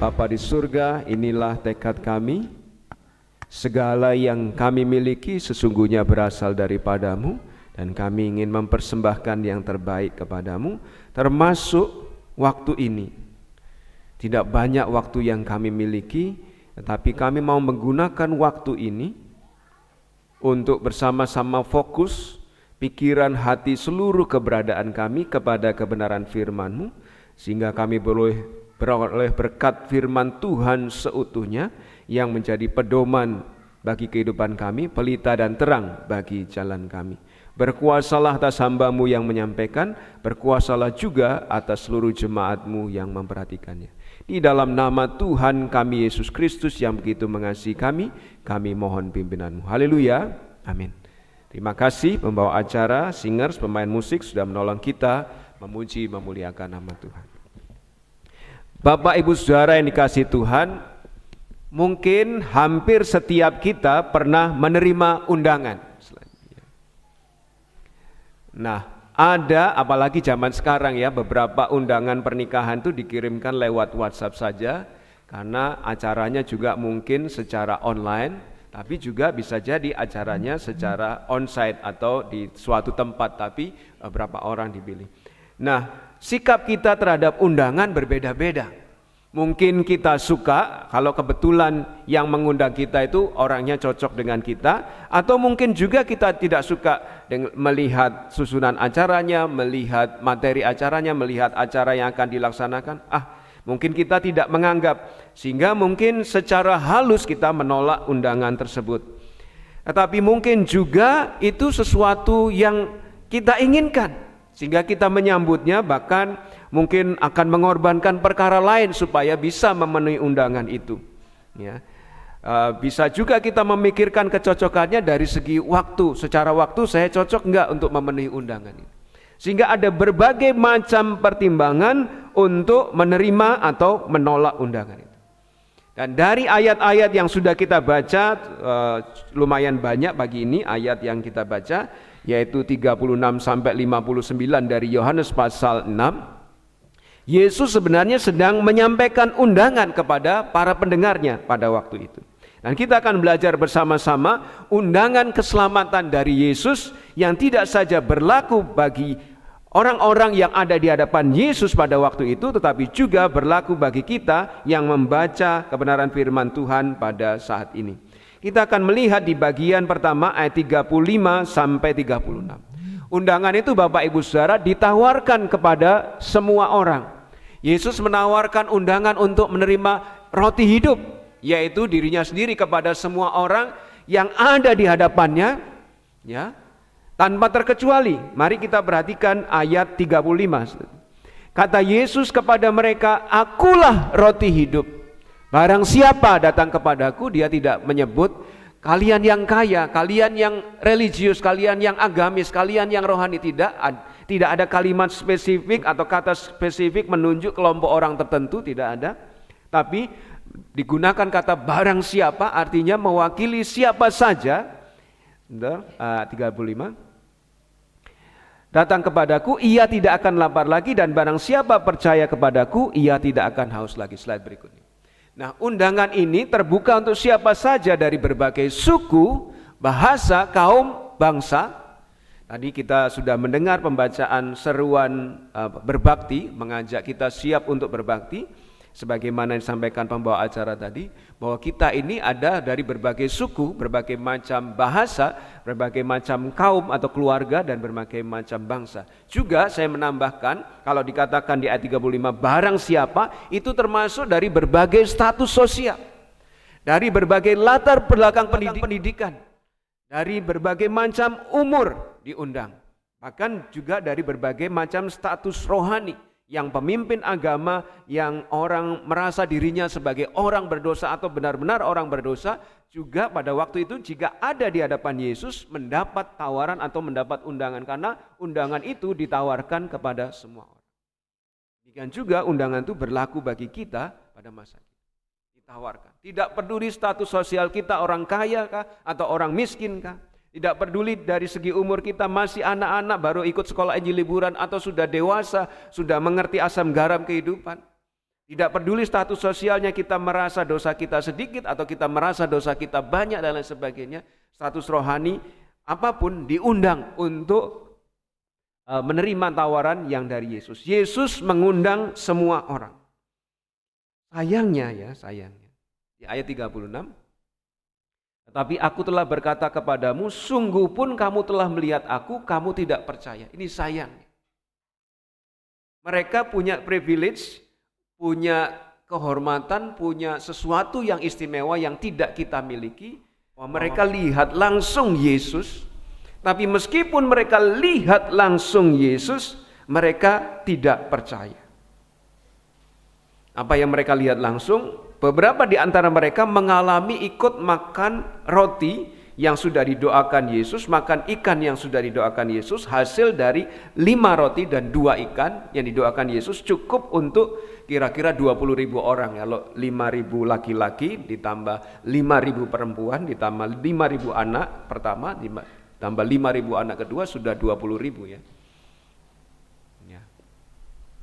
Speaker 1: Bapa di surga, inilah tekad kami. Segala yang kami miliki sesungguhnya berasal daripadamu, dan kami ingin mempersembahkan yang terbaik kepadamu, termasuk waktu ini. Tidak banyak waktu yang kami miliki, tetapi kami mau menggunakan waktu ini untuk bersama-sama fokus pikiran, hati, seluruh keberadaan kami kepada kebenaran firman-Mu, sehingga kami boleh beroleh berkat firman Tuhan seutuhnya yang menjadi pedoman bagi kehidupan kami, pelita dan terang bagi jalan kami. Berkuasalah atas hamba-Mu yang menyampaikan, berkuasalah juga atas seluruh jemaat-Mu yang memperhatikannya. Di dalam nama Tuhan kami Yesus Kristus yang begitu mengasihi kami mohon pimpinan-Mu. Haleluya, amin. Terima kasih pembawa acara, singers, pemain musik sudah menolong kita memuji, memuliakan nama Tuhan. Bapak Ibu Saudara yang dikasihi Tuhan, mungkin hampir setiap kita pernah menerima undangan. Nah, ada, apalagi zaman sekarang ya, beberapa undangan pernikahan itu dikirimkan lewat WhatsApp saja, karena acaranya juga mungkin secara online, tapi juga bisa jadi acaranya secara onsite atau di suatu tempat, tapi berapa orang dipilih. Nah, sikap kita terhadap undangan berbeda-beda. Mungkin kita suka kalau kebetulan yang mengundang kita itu orangnya cocok dengan kita, atau mungkin juga kita tidak suka melihat susunan acaranya, melihat materi acaranya, melihat acara yang akan dilaksanakan. Mungkin kita tidak menganggap, sehingga mungkin secara halus kita menolak undangan tersebut. Tetapi mungkin juga itu sesuatu yang kita inginkan, sehingga kita menyambutnya, bahkan mungkin akan mengorbankan perkara lain supaya bisa memenuhi undangan itu. Ya. Bisa juga kita memikirkan kecocokannya dari segi waktu. Secara waktu saya cocok enggak untuk memenuhi undangan ini. Sehingga ada berbagai macam pertimbangan untuk menerima atau menolak undangan itu. Dan dari ayat-ayat yang sudah kita baca, lumayan banyak pagi ini ayat yang kita baca, yaitu 36 sampai 59 dari Yohanes pasal 6. Yesus sebenarnya sedang menyampaikan undangan kepada para pendengarnya pada waktu itu. Dan kita akan belajar bersama-sama undangan keselamatan dari Yesus yang tidak saja berlaku bagi orang-orang yang ada di hadapan Yesus pada waktu itu, tetapi juga berlaku bagi kita yang membaca kebenaran firman Tuhan pada saat ini. Kita akan melihat di bagian pertama ayat 35 sampai 36. Undangan itu Bapak Ibu Saudara ditawarkan kepada semua orang. Yesus menawarkan undangan untuk menerima roti hidup, yaitu dirinya sendiri kepada semua orang yang ada di hadapannya, ya, tanpa terkecuali. Mari kita perhatikan ayat 35. Kata Yesus kepada mereka, "Akulah roti hidup. Barang siapa datang kepadaku," dia tidak menyebut kalian yang kaya, kalian yang religius, kalian yang agamis, kalian yang rohani, tidak ada kalimat spesifik atau kata spesifik menunjuk kelompok orang tertentu, tidak ada. Tapi digunakan kata barang siapa, artinya mewakili siapa saja. 35. Datang kepadaku, ia tidak akan lapar lagi, dan barang siapa percaya kepadaku, ia tidak akan haus lagi. Slide berikutnya. Nah, undangan ini terbuka untuk siapa saja dari berbagai suku, bahasa, kaum, bangsa. Tadi kita sudah mendengar pembacaan seruan berbakti, mengajak kita siap untuk berbakti. Sebagaimana yang disampaikan pembawa acara tadi, bahwa kita ini ada dari berbagai suku, berbagai macam bahasa, berbagai macam kaum atau keluarga, dan berbagai macam bangsa. Juga saya menambahkan, kalau dikatakan di ayat 35 barang siapa, itu termasuk dari berbagai status sosial, dari berbagai latar belakang pendidikan, dari berbagai macam umur diundang, bahkan juga dari berbagai macam status rohani. Yang pemimpin agama, yang orang merasa dirinya sebagai orang berdosa atau benar-benar orang berdosa, juga pada waktu itu jika ada di hadapan Yesus mendapat tawaran atau mendapat undangan, karena undangan itu ditawarkan kepada semua orang. Demikian juga undangan itu berlaku bagi kita pada masa itu. Ditawarkan. Tidak peduli status sosial kita, orang kaya kah atau orang miskin kah? Tidak peduli dari segi umur kita masih anak-anak baru ikut sekolah Injil liburan atau sudah dewasa, sudah mengerti asam garam kehidupan. Tidak peduli status sosialnya, kita merasa dosa kita sedikit atau kita merasa dosa kita banyak dan lain sebagainya, status rohani apapun diundang untuk menerima tawaran yang dari Yesus. Yesus mengundang semua orang. Sayangnya di ayat 36, tetapi aku telah berkata kepadamu, sungguh pun kamu telah melihat aku, kamu tidak percaya. Ini sayangnya. Mereka punya privilege, punya kehormatan, punya sesuatu yang istimewa yang tidak kita miliki. Mereka lihat langsung Yesus, tapi meskipun mereka lihat langsung Yesus, mereka tidak percaya. Apa yang mereka lihat langsung? Beberapa di antara mereka mengalami ikut makan roti yang sudah didoakan Yesus, makan ikan yang sudah didoakan Yesus, hasil dari 5 roti dan 2 ikan yang didoakan Yesus cukup untuk kira-kira 20.000 orang. Kalau 5.000 laki-laki ditambah 5.000 perempuan ditambah 5.000 anak pertama ditambah 5.000 anak kedua sudah 20.000 ya.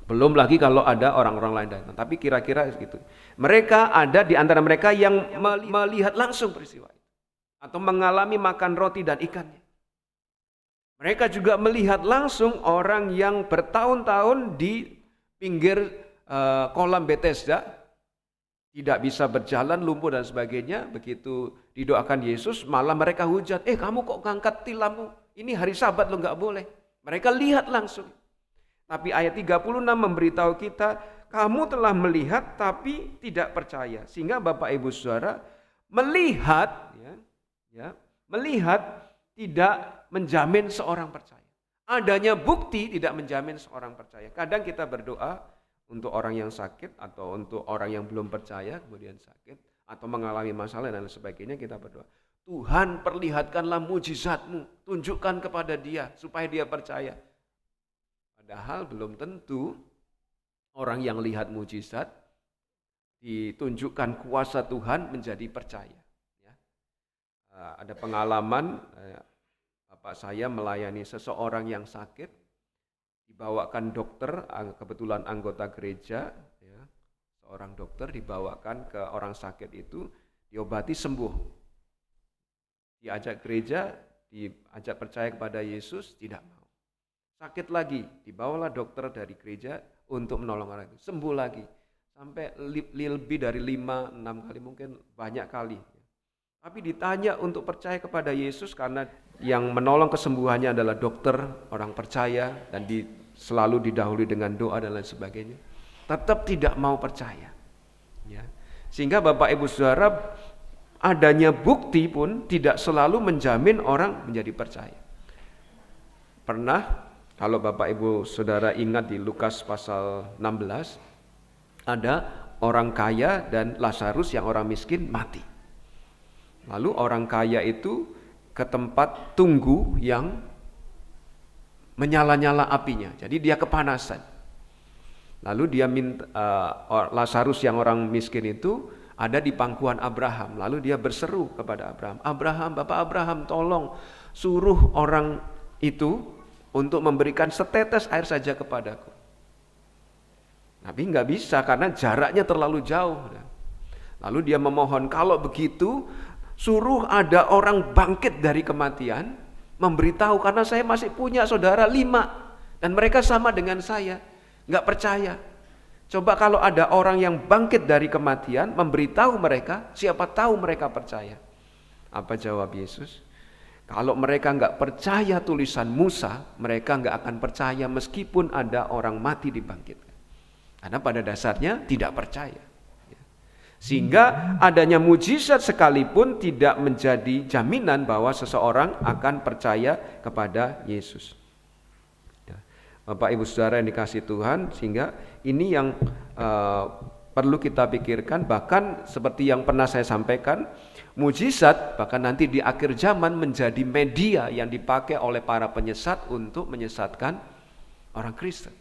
Speaker 1: Belum lagi kalau ada orang-orang lain datang, tapi kira-kira gitu. Mereka ada di antara mereka yang melihat langsung peristiwa itu atau mengalami makan roti dan ikannya. Mereka juga melihat langsung orang yang bertahun-tahun di pinggir kolam Bethesda tidak bisa berjalan, lumpuh dan sebagainya. Begitu didoakan Yesus, malah mereka hujat, kamu kok ngangkat tilammu? Ini hari Sabat lo nggak boleh. Mereka lihat langsung. Tapi ayat 36 memberitahu kita, kamu telah melihat tapi tidak percaya. Sehingga Bapak Ibu Saudara, melihat tidak menjamin seorang percaya. Adanya bukti tidak menjamin seorang percaya. Kadang kita berdoa untuk orang yang sakit atau untuk orang yang belum percaya kemudian sakit atau mengalami masalah dan sebagainya, kita berdoa, Tuhan perlihatkanlah mujizatmu, tunjukkan kepada dia supaya dia percaya. Padahal belum tentu orang yang lihat mujizat ditunjukkan kuasa Tuhan menjadi percaya. Ya. Ada pengalaman, bapak saya melayani seseorang yang sakit, dibawakan dokter, kebetulan anggota gereja, ya, seorang dokter dibawakan ke orang sakit itu, diobati sembuh. Diajak gereja, diajak percaya kepada Yesus, tidak mau. Sakit lagi, dibawalah dokter dari gereja untuk menolong orang itu, sembuh lagi. Sampai lebih dari 5-6 kali, mungkin banyak kali. Tapi ditanya untuk percaya kepada Yesus karena yang menolong kesembuhannya adalah dokter, orang percaya, dan selalu didahului dengan doa dan lain sebagainya. Tetap tidak mau percaya. Ya. Sehingga Bapak Ibu Saudara, adanya bukti pun tidak selalu menjamin orang menjadi percaya. Pernah, kalau Bapak Ibu Saudara ingat di Lukas pasal 16, ada orang kaya dan Lazarus yang orang miskin mati. Lalu orang kaya itu ke tempat tunggu yang menyala-nyala apinya, jadi dia kepanasan. Lalu dia minta, Lazarus yang orang miskin itu ada di pangkuan Abraham. Lalu dia berseru kepada Abraham, Abraham, Bapak Abraham, tolong suruh orang itu untuk memberikan setetes air saja kepadaku. Tapi nggak bisa karena jaraknya terlalu jauh. Lalu dia memohon, kalau begitu suruh ada orang bangkit dari kematian, memberitahu karena saya masih punya saudara 5 dan mereka sama dengan saya, nggak percaya. Coba kalau ada orang yang bangkit dari kematian, memberitahu mereka, siapa tahu mereka percaya. Apa jawab Yesus? Kalau mereka nggak percaya tulisan Musa, mereka nggak akan percaya meskipun ada orang mati dibangkitkan. Karena pada dasarnya tidak percaya. Sehingga adanya mujizat sekalipun tidak menjadi jaminan bahwa seseorang akan percaya kepada Yesus. Bapak Ibu Saudara yang dikasihi Tuhan, sehingga ini yang perlu kita pikirkan. Bahkan seperti yang pernah saya sampaikan, mujizat bahkan nanti di akhir zaman menjadi media yang dipakai oleh para penyesat untuk menyesatkan orang Kristen.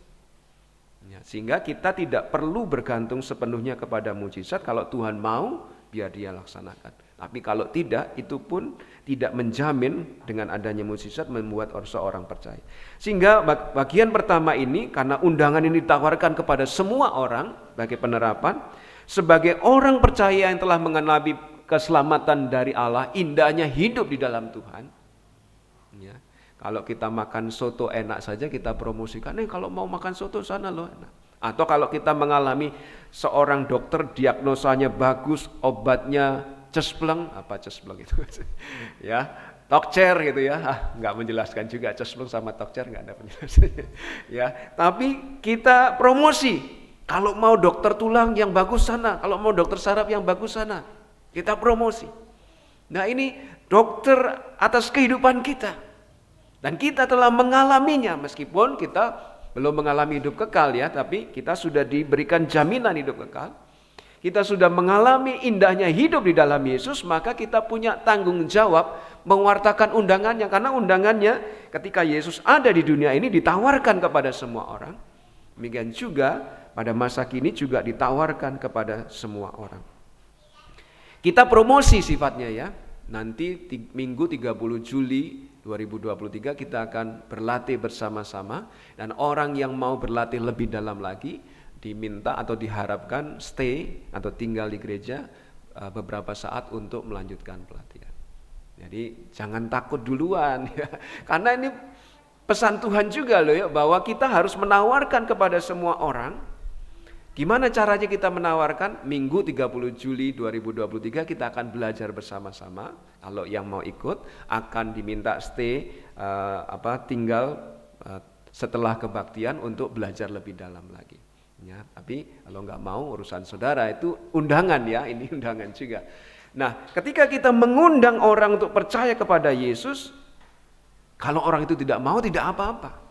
Speaker 1: Ya, sehingga kita tidak perlu bergantung sepenuhnya kepada mujizat. Kalau Tuhan mau, biar dia laksanakan. Tapi kalau tidak, itu pun tidak menjamin dengan adanya mukjizat membuat seorang percaya. Sehingga bagian pertama ini, karena undangan ini ditawarkan kepada semua orang bagi penerapan, sebagai orang percaya yang telah mengalami keselamatan dari Allah, indahnya hidup di dalam Tuhan. Ya. Kalau kita makan soto enak saja kita promosikan, kalau mau makan soto sana loh enak. Atau kalau kita mengalami seorang dokter diagnosanya bagus, obatnya cespleng, apa cespleng itu? Ya, tokcer gitu ya. Nggak menjelaskan juga cespleng sama tokcer, nggak ada penjelasannya. Ya, tapi kita promosi. Kalau mau dokter tulang yang bagus sana, kalau mau dokter saraf yang bagus sana, kita promosi. Nah, ini dokter atas kehidupan kita. Dan kita telah mengalaminya, meskipun kita belum mengalami hidup kekal ya, tapi kita sudah diberikan jaminan hidup kekal. Kita sudah mengalami indahnya hidup di dalam Yesus, maka kita punya tanggung jawab mewartakan undangannya. Karena undangannya ketika Yesus ada di dunia ini ditawarkan kepada semua orang. Demikian juga pada masa kini juga ditawarkan kepada semua orang. Kita promosi sifatnya ya. Nanti Minggu 30 Juli 2023 kita akan berlatih bersama-sama, dan orang yang mau berlatih lebih dalam lagi diminta atau diharapkan stay atau tinggal di gereja beberapa saat untuk melanjutkan pelatihan. Jadi jangan takut duluan ya. Karena ini pesan Tuhan juga loh ya, bahwa kita harus menawarkan kepada semua orang. Gimana caranya kita menawarkan? Minggu 30 Juli 2023 kita akan belajar bersama-sama. Kalau yang mau ikut akan diminta stay tinggal setelah kebaktian untuk belajar lebih dalam lagi. Ya, tapi kalau nggak mau urusan saudara, itu undangan ya, ini undangan juga. Nah, ketika kita mengundang orang untuk percaya kepada Yesus, kalau orang itu tidak mau, tidak apa-apa.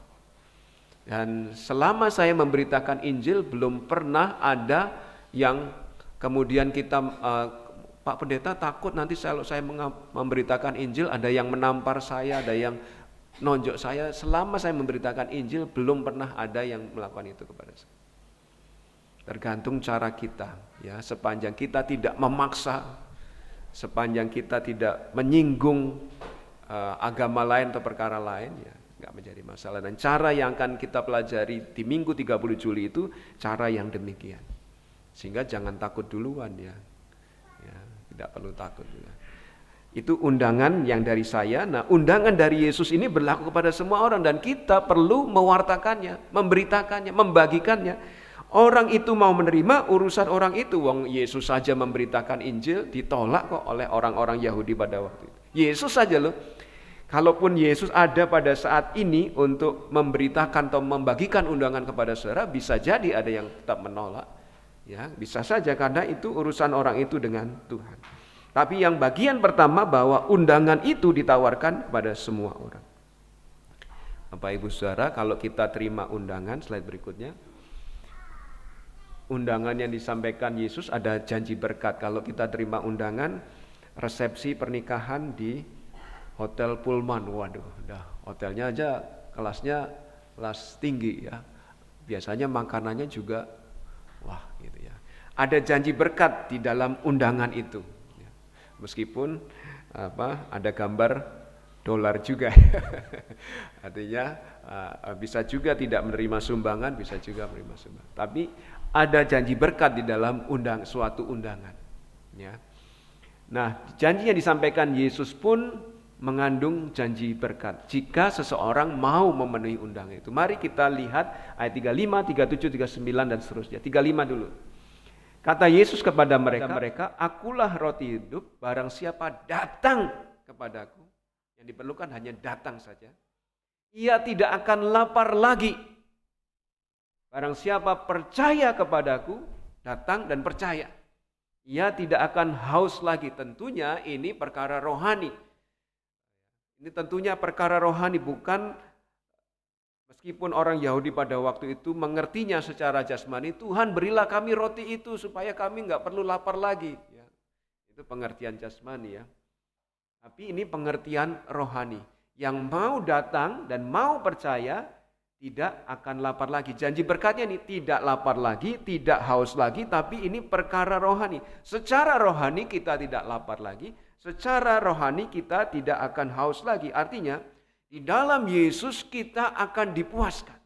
Speaker 1: Dan selama saya memberitakan Injil, belum pernah ada yang kemudian kita, Pak Pendeta takut nanti kalau saya memberitakan Injil ada yang menampar saya, ada yang nonjok saya. Selama saya memberitakan Injil, belum pernah ada yang melakukan itu kepada saya. Tergantung cara kita, ya. Sepanjang kita tidak memaksa, sepanjang kita tidak menyinggung agama lain atau perkara lain, ya, nggak menjadi masalah. Dan cara yang akan kita pelajari di Minggu 30 Juli itu cara yang demikian. Sehingga jangan takut duluan ya. Ya, tidak perlu takut juga. Itu undangan yang dari saya. Nah, undangan dari Yesus ini berlaku kepada semua orang, dan kita perlu mewartakannya, memberitakannya, membagikannya. Orang itu mau menerima, urusan orang itu. Wong Yesus saja memberitakan Injil ditolak kok oleh orang-orang Yahudi pada waktu itu. Yesus saja loh. Kalaupun Yesus ada pada saat ini untuk memberitakan atau membagikan undangan kepada saudara, bisa jadi ada yang tetap menolak. Ya, bisa saja karena itu urusan orang itu dengan Tuhan. Tapi yang bagian pertama bahwa undangan itu ditawarkan kepada semua orang. Bapak Ibu Saudara, kalau kita terima undangan, slide berikutnya. Undangan yang disampaikan Yesus ada janji berkat. Kalau kita terima undangan resepsi pernikahan di Hotel Pullman, waduh, hotelnya aja kelasnya kelas tinggi ya. Biasanya makanannya juga, wah gitu ya. Ada janji berkat di dalam undangan itu. Ya. Meskipun ada gambar dolar juga. Artinya bisa juga tidak menerima sumbangan, bisa juga menerima sumbangan. Tapi ada janji berkat di dalam suatu undangan. Ya. Nah, janji yang disampaikan Yesus pun mengandung janji berkat jika seseorang mau memenuhi undangan itu. Mari kita lihat ayat 35, 37, 39 dan seterusnya. 35 dulu. Kata Yesus kepada mereka, akulah roti hidup, barang siapa datang kepadaku, yang diperlukan hanya datang saja, ia tidak akan lapar lagi. Barang siapa percaya kepadaku, datang dan percaya, ia tidak akan haus lagi. Tentunya ini perkara rohani. Ini tentunya perkara rohani, bukan meskipun orang Yahudi pada waktu itu mengertinya secara jasmani, Tuhan berilah kami roti itu supaya kami nggak perlu lapar lagi. Ya, itu pengertian jasmani ya. Tapi ini pengertian rohani. Yang mau datang dan mau percaya, tidak akan lapar lagi. Janji berkatnya ini tidak lapar lagi, tidak haus lagi, tapi ini perkara rohani. Secara rohani kita tidak lapar lagi, secara rohani kita tidak akan haus lagi. Artinya di dalam Yesus kita akan dipuaskan.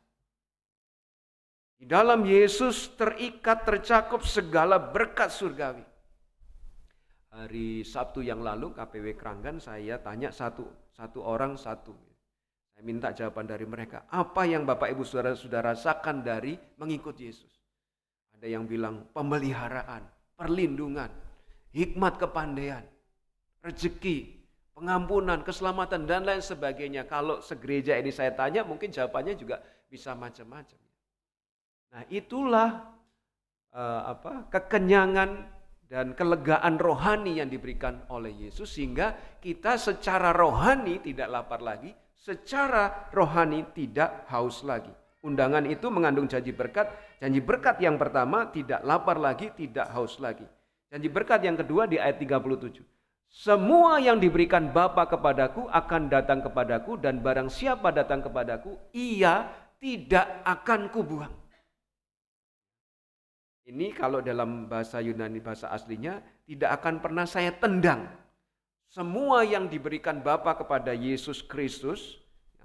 Speaker 1: Di dalam Yesus terikat, tercakup segala berkat surgawi. Hari Sabtu yang lalu KPW Kranggan saya tanya satu orang satu. Saya minta jawaban dari mereka. Apa yang Bapak Ibu Saudara sudah rasakan dari mengikut Yesus? Ada yang bilang pemeliharaan, perlindungan, hikmat kepandaian, rezeki, pengampunan, keselamatan dan lain sebagainya. Kalau segereja ini saya tanya mungkin jawabannya juga bisa macam-macam. Nah, itulah kekenyangan dan kelegaan rohani yang diberikan oleh Yesus sehingga kita secara rohani tidak lapar lagi, secara rohani tidak haus lagi. Undangan itu mengandung janji berkat. Janji berkat yang pertama tidak lapar lagi, tidak haus lagi. Janji berkat yang kedua di ayat 37. Semua yang diberikan Bapa kepadaku akan datang kepadaku dan barang siapa datang kepadaku, ia tidak akan kubuang. Ini kalau dalam bahasa Yunani, bahasa aslinya, tidak akan pernah saya tendang. Semua yang diberikan Bapa kepada Yesus Kristus,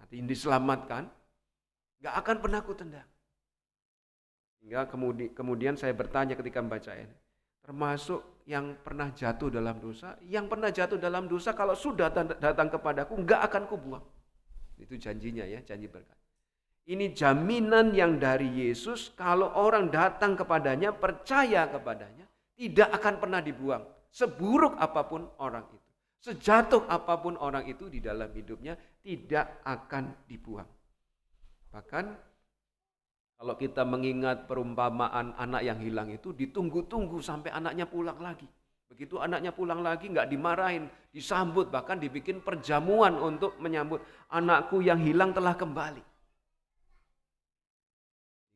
Speaker 1: yang diselamatkan, gak akan pernah aku tendang. Hingga kemudian saya bertanya ketika membaca ini, termasuk yang pernah jatuh dalam dosa, kalau sudah datang kepadaku, gak akan kubuang. Itu janjinya ya, janji berkat. Ini jaminan yang dari Yesus, kalau orang datang kepadanya, percaya kepadanya, tidak akan pernah dibuang. Seburuk apapun orang itu, sejatuh apapun orang itu di dalam hidupnya, tidak akan dibuang. Bahkan kalau kita mengingat perumpamaan anak yang hilang itu, ditunggu-tunggu sampai anaknya pulang lagi. Begitu anaknya pulang lagi, gak dimarahin, disambut, bahkan dibikin perjamuan untuk menyambut anakku yang hilang telah kembali.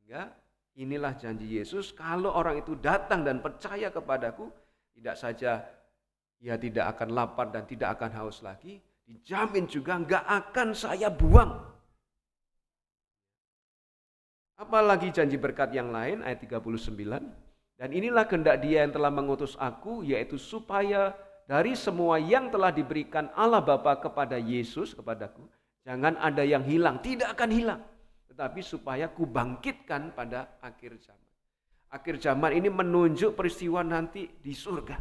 Speaker 1: Ya, inilah janji Yesus, kalau orang itu datang dan percaya kepadaku, tidak saja ia tidak akan lapar dan tidak akan haus lagi, dijamin juga enggak akan saya buang. Apalagi janji berkat yang lain, ayat 39, dan inilah kehendak Dia yang telah mengutus aku, yaitu supaya dari semua yang telah diberikan Allah Bapa kepada Yesus, kepadaku, jangan ada yang hilang, tidak akan hilang. Tetapi supaya kubangkitkan pada akhir zaman. Akhir zaman ini menunjuk peristiwa nanti di surga.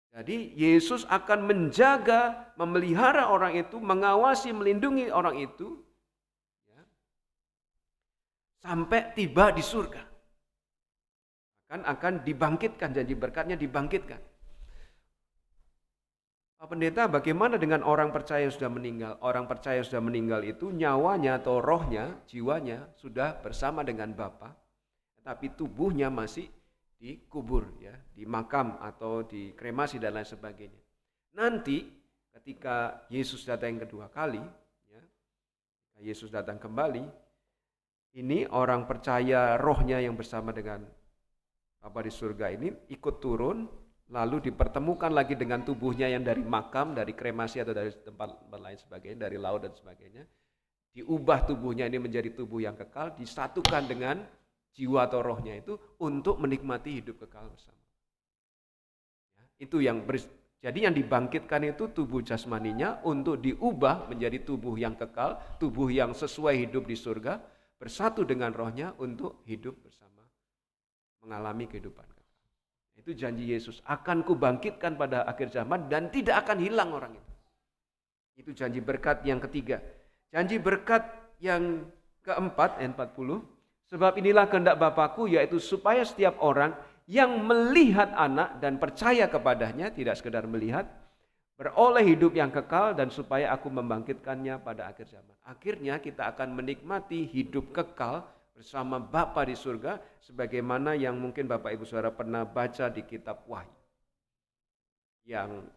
Speaker 1: Jadi Yesus akan menjaga, memelihara orang itu, mengawasi, melindungi orang itu, ya, sampai tiba di surga. Akan dibangkitkan, janji berkatnya dibangkitkan. Pendeta, bagaimana dengan orang percaya sudah meninggal? Orang percaya sudah meninggal itu nyawanya atau rohnya, jiwanya sudah bersama dengan Bapa, tapi tubuhnya masih dikubur, ya, di makam atau di kremasi dan lain sebagainya. Nanti ketika Yesus datang yang kedua kali, ya, Yesus datang kembali, ini orang percaya rohnya yang bersama dengan Bapa di surga ini ikut turun, lalu dipertemukan lagi dengan tubuhnya yang dari makam, dari kremasi atau dari tempat lain sebagainya, dari laut dan sebagainya. Diubah tubuhnya ini menjadi tubuh yang kekal, disatukan dengan jiwa atau rohnya itu untuk menikmati hidup kekal bersama. Ya, itu jadi yang dibangkitkan itu tubuh jasmaninya untuk diubah menjadi tubuh yang kekal, tubuh yang sesuai hidup di surga, bersatu dengan rohnya untuk hidup bersama, mengalami kehidupan. Itu janji Yesus, akan kubangkitkan pada akhir zaman dan tidak akan hilang orang itu. Itu janji berkat yang ketiga. Janji berkat yang keempat, ayat 40, sebab inilah kehendak Bapakku, yaitu supaya setiap orang yang melihat anak dan percaya kepadanya, tidak sekedar melihat, beroleh hidup yang kekal dan supaya aku membangkitkannya pada akhir zaman. Akhirnya kita akan menikmati hidup kekal bersama Bapa di surga, sebagaimana yang mungkin Bapak Ibu Saudara pernah baca di kitab Wahyu. Yang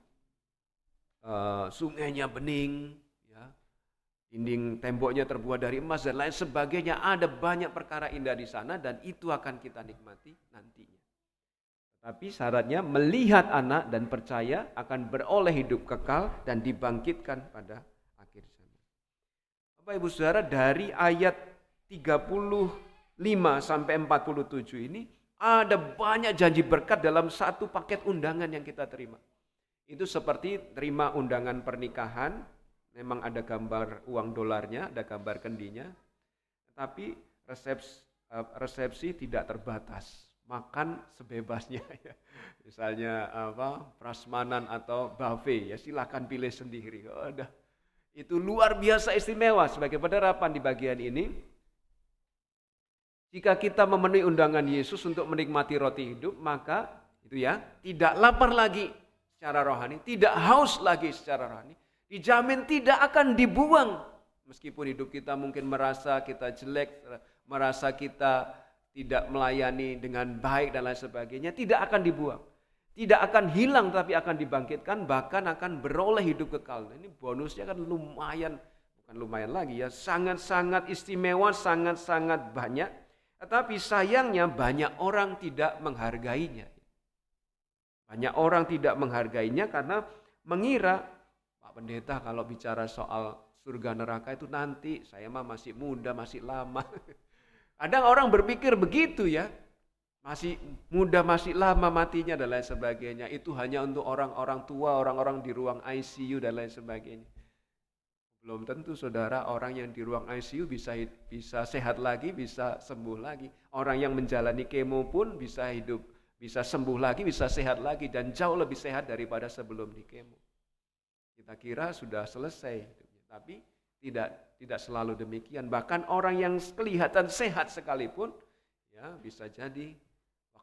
Speaker 1: sungainya bening, ya, dinding temboknya terbuat dari emas dan lain sebagainya. Ada banyak perkara indah di sana dan itu akan kita nikmati nantinya. Tapi syaratnya melihat anak dan percaya akan beroleh hidup kekal dan dibangkitkan pada akhir zaman. Bapak Ibu Saudara, dari ayat 35 sampai 47 ini ada banyak janji berkat dalam satu paket undangan yang kita terima. Itu seperti terima undangan pernikahan, memang ada gambar uang dolarnya, ada gambar kendinya, tapi resepsi tidak terbatas, makan sebebasnya ya. Misalnya prasmanan atau buffet ya, silakan pilih sendiri. Itu luar biasa istimewa. Sebagai penerapan di bagian ini, jika kita memenuhi undangan Yesus untuk menikmati roti hidup, maka itu ya, tidak lapar lagi secara rohani, tidak haus lagi secara rohani, dijamin tidak akan dibuang. Meskipun hidup kita mungkin merasa kita jelek, merasa kita tidak melayani dengan baik dan lain sebagainya, tidak akan dibuang. Tidak akan hilang tapi akan dibangkitkan, bahkan akan beroleh hidup kekal. Ini bonusnya kan lumayan, bukan lumayan lagi ya, sangat-sangat istimewa, sangat-sangat banyak. Tetapi sayangnya banyak orang tidak menghargainya. Banyak orang tidak menghargainya karena mengira, Pak Pendeta kalau bicara soal surga neraka itu nanti, saya mah masih muda, masih lama. Ada orang berpikir begitu ya. Masih muda, masih lama matinya dan lain sebagainya. Itu hanya untuk orang-orang tua, orang-orang di ruang ICU dan lain sebagainya. Belum tentu saudara, orang yang di ruang ICU bisa sehat lagi, bisa sembuh lagi. Orang yang menjalani kemo pun bisa hidup, bisa sembuh lagi, bisa sehat lagi, dan jauh lebih sehat daripada sebelum di kemo. Kita kira sudah selesai hidupnya, tapi tidak selalu demikian. Bahkan orang yang kelihatan sehat sekalipun, ya bisa jadi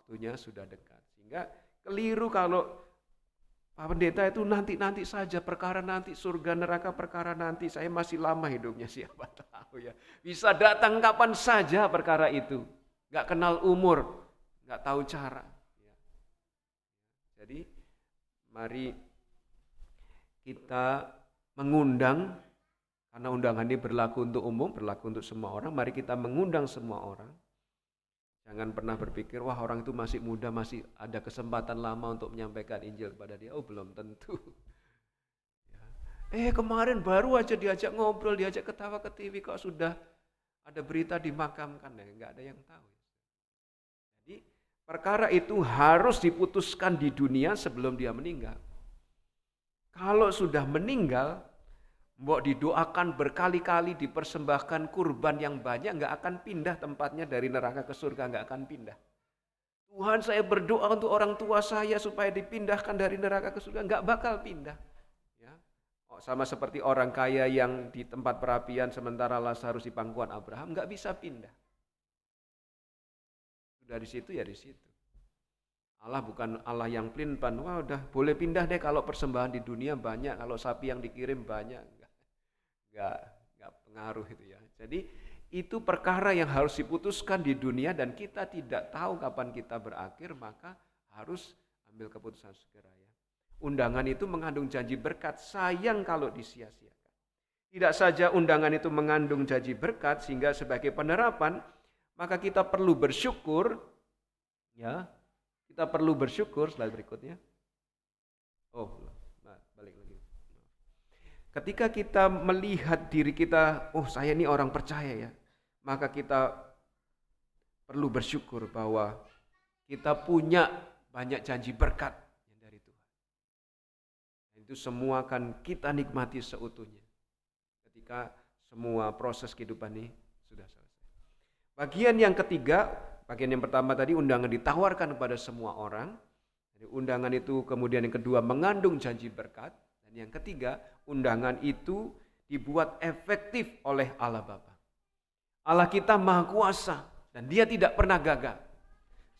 Speaker 1: waktunya sudah dekat. Sehingga keliru kalau Pak Pendeta itu nanti saja, perkara nanti, surga neraka perkara nanti, saya masih lama hidupnya, siapa tahu ya. Bisa datang kapan saja perkara itu, gak kenal umur, gak tahu cara. Jadi mari kita mengundang, karena undangan ini berlaku untuk umum, berlaku untuk semua orang, mari kita mengundang semua orang. Jangan pernah berpikir, wah orang itu masih muda, masih ada kesempatan lama untuk menyampaikan Injil kepada dia. Oh belum tentu. Ya. Kemarin baru aja diajak ngobrol, diajak ketawa ke TV, kok sudah ada berita dimakamkan. Ya, nggak ada yang tahu. Jadi perkara itu harus diputuskan di dunia sebelum dia meninggal. Kalau sudah meninggal, mbok didoakan berkali-kali, dipersembahkan kurban yang banyak, nggak akan pindah tempatnya dari neraka ke surga, nggak akan pindah. Tuhan, saya berdoa untuk orang tua saya supaya dipindahkan dari neraka ke surga, nggak bakal pindah. Ya. Sama seperti orang kaya yang di tempat perapian sementara Lazarus di pangkuan Abraham, nggak bisa pindah. Sudah di situ ya di situ. Allah bukan Allah yang pelin-pelan, wah udah boleh pindah deh kalau persembahan di dunia banyak, kalau sapi yang dikirim banyak. Enggak pengaruh itu ya. Jadi itu perkara yang harus diputuskan di dunia dan kita tidak tahu kapan kita berakhir, maka harus ambil keputusan segera ya. Undangan itu mengandung janji berkat, sayang kalau disia-siakan. Tidak saja undangan itu mengandung janji berkat sehingga sebagai penerapan, maka kita perlu bersyukur ya. Kita perlu bersyukur, slide berikutnya. Balik lagi. Ketika kita melihat diri kita, saya ini orang percaya ya, maka kita perlu bersyukur bahwa kita punya banyak janji berkat yang dari Tuhan. Itu semua akan kita nikmati seutuhnya ketika semua proses kehidupan ini sudah selesai. Bagian yang ketiga, bagian yang pertama tadi undangan ditawarkan kepada semua orang. Jadi undangan itu kemudian yang kedua mengandung janji berkat. Dan yang ketiga, undangan itu dibuat efektif oleh Allah Bapa. Allah kita Maha Kuasa dan Dia tidak pernah gagal.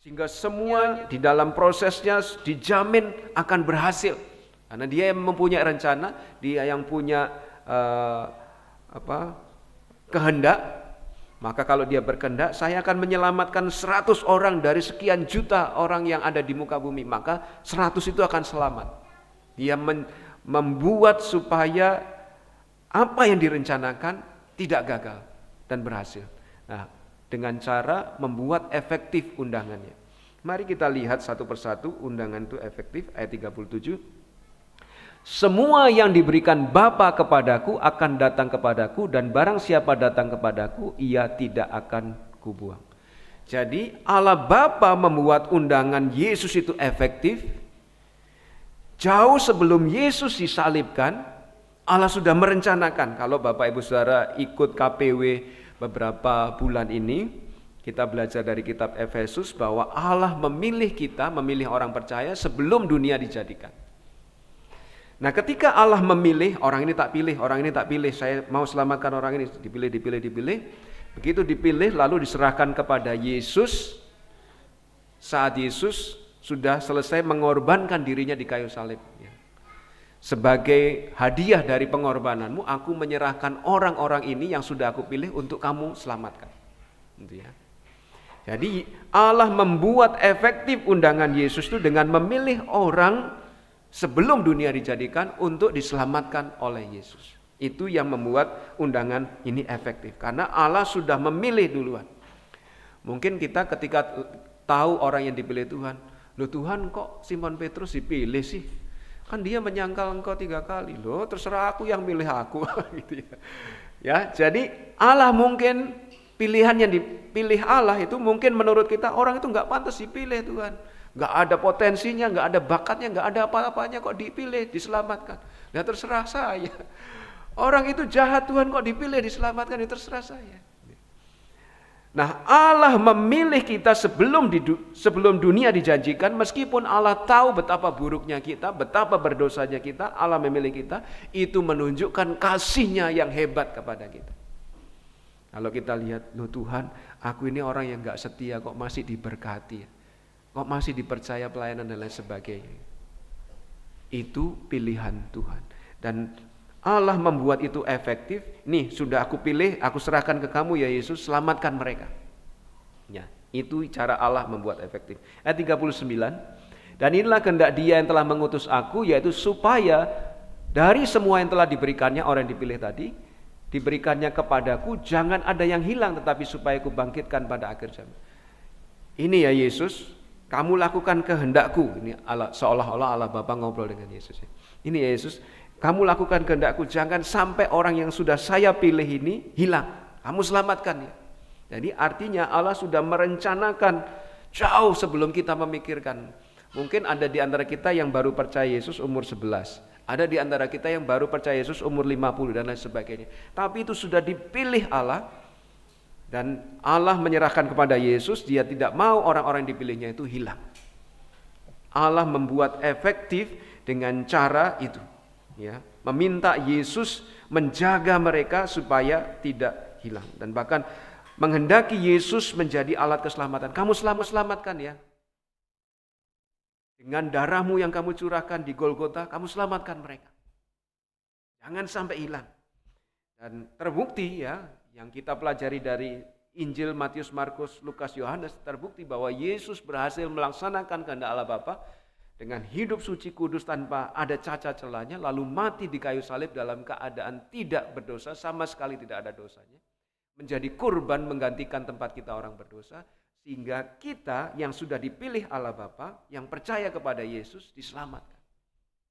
Speaker 1: Sehingga semua di dalam prosesnya dijamin akan berhasil. Karena Dia yang mempunyai rencana, Dia yang punya kehendak. Maka kalau Dia berkehendak, saya akan menyelamatkan 100 orang dari sekian juta orang yang ada di muka bumi. Maka 100 itu akan selamat. Dia membuat supaya apa yang direncanakan tidak gagal dan berhasil. Nah, dengan cara membuat efektif undangannya. Mari kita lihat satu persatu undangan itu efektif, ayat 37. Semua yang diberikan Bapa kepadaku akan datang kepadaku, dan barang siapa datang kepadaku, ia tidak akan kubuang. Jadi Allah Bapa membuat undangan Yesus itu efektif. Jauh sebelum Yesus disalibkan, Allah sudah merencanakan. Kalau Bapak Ibu Saudara ikut KPW beberapa bulan ini, kita belajar dari kitab Efesus bahwa Allah memilih kita, memilih orang percaya sebelum dunia dijadikan. Nah, ketika Allah memilih, orang ini tak pilih, orang ini tak pilih, saya mau selamatkan orang ini, dipilih. Begitu dipilih lalu diserahkan kepada Yesus. Saat Yesus sudah selesai mengorbankan dirinya di kayu salib. Sebagai hadiah dari pengorbananmu, aku menyerahkan orang-orang ini yang sudah aku pilih untuk kamu selamatkan. Gitu ya. Jadi Allah membuat efektif undangan Yesus itu dengan memilih orang sebelum dunia dijadikan untuk diselamatkan oleh Yesus. Itu yang membuat undangan ini efektif. Karena Allah sudah memilih duluan. Mungkin kita ketika tahu orang yang dipilih Tuhan, loh Tuhan kok Simon Petrus dipilih sih? Kan dia menyangkal engkau 3 kali. Loh terserah aku yang milih aku. Gitu ya. Ya, jadi Allah mungkin pilihan yang dipilih Allah itu mungkin menurut kita orang itu nggak pantas dipilih Tuhan. Nggak ada potensinya, nggak ada bakatnya, nggak ada apa-apanya kok dipilih, diselamatkan. Nah terserah saya. Orang itu jahat Tuhan kok dipilih, diselamatkan, ya terserah saya. Nah Allah memilih kita sebelum dunia dijanjikan, meskipun Allah tahu betapa buruknya kita, betapa berdosanya kita, Allah memilih kita, itu menunjukkan kasih-Nya yang hebat kepada kita. Kalau kita lihat, loh Tuhan, aku ini orang yang nggak setia kok masih diberkati. Kok masih dipercaya pelayanan dan lain sebagainya. Itu pilihan Tuhan. Dan Allah membuat itu efektif. Nih sudah aku pilih, aku serahkan ke kamu ya Yesus, selamatkan mereka. Ya, itu cara Allah membuat efektif. Ayat 39. Dan inilah kehendak Dia yang telah mengutus aku, yaitu supaya dari semua yang telah diberikannya, orang yang dipilih tadi, diberikannya kepadaku, jangan ada yang hilang, tetapi supaya aku bangkitkan pada akhir zaman. Ini ya Yesus, kamu lakukan kehendakku. Ini Allah, seolah-olah Allah Bapa ngobrol dengan Yesus. Ini ya Yesus, kamu lakukan kehendakku, jangan sampai orang yang sudah saya pilih ini hilang. Kamu selamatkan ya. Jadi artinya Allah sudah merencanakan jauh sebelum kita memikirkan. Mungkin ada di antara kita yang baru percaya Yesus umur 11. Ada di antara kita yang baru percaya Yesus umur 50 dan lain sebagainya. Tapi itu sudah dipilih Allah. Dan Allah menyerahkan kepada Yesus, Dia tidak mau orang-orang yang dipilihnya itu hilang. Allah membuat efektif dengan cara itu, ya, meminta Yesus menjaga mereka supaya tidak hilang, dan bahkan menghendaki Yesus menjadi alat keselamatan. Kamu selamatkan ya. Dengan darahmu yang kamu curahkan di Golgota, kamu selamatkan mereka. Jangan sampai hilang. Dan terbukti ya, yang kita pelajari dari Injil Matius, Markus, Lukas, Yohanes, terbukti bahwa Yesus berhasil melaksanakan kehendak Allah Bapa dengan hidup suci kudus tanpa ada cacat celahnya, lalu mati di kayu salib dalam keadaan tidak berdosa, sama sekali tidak ada dosanya, menjadi kurban menggantikan tempat kita orang berdosa, sehingga kita yang sudah dipilih Allah Bapa, yang percaya kepada Yesus, diselamatkan,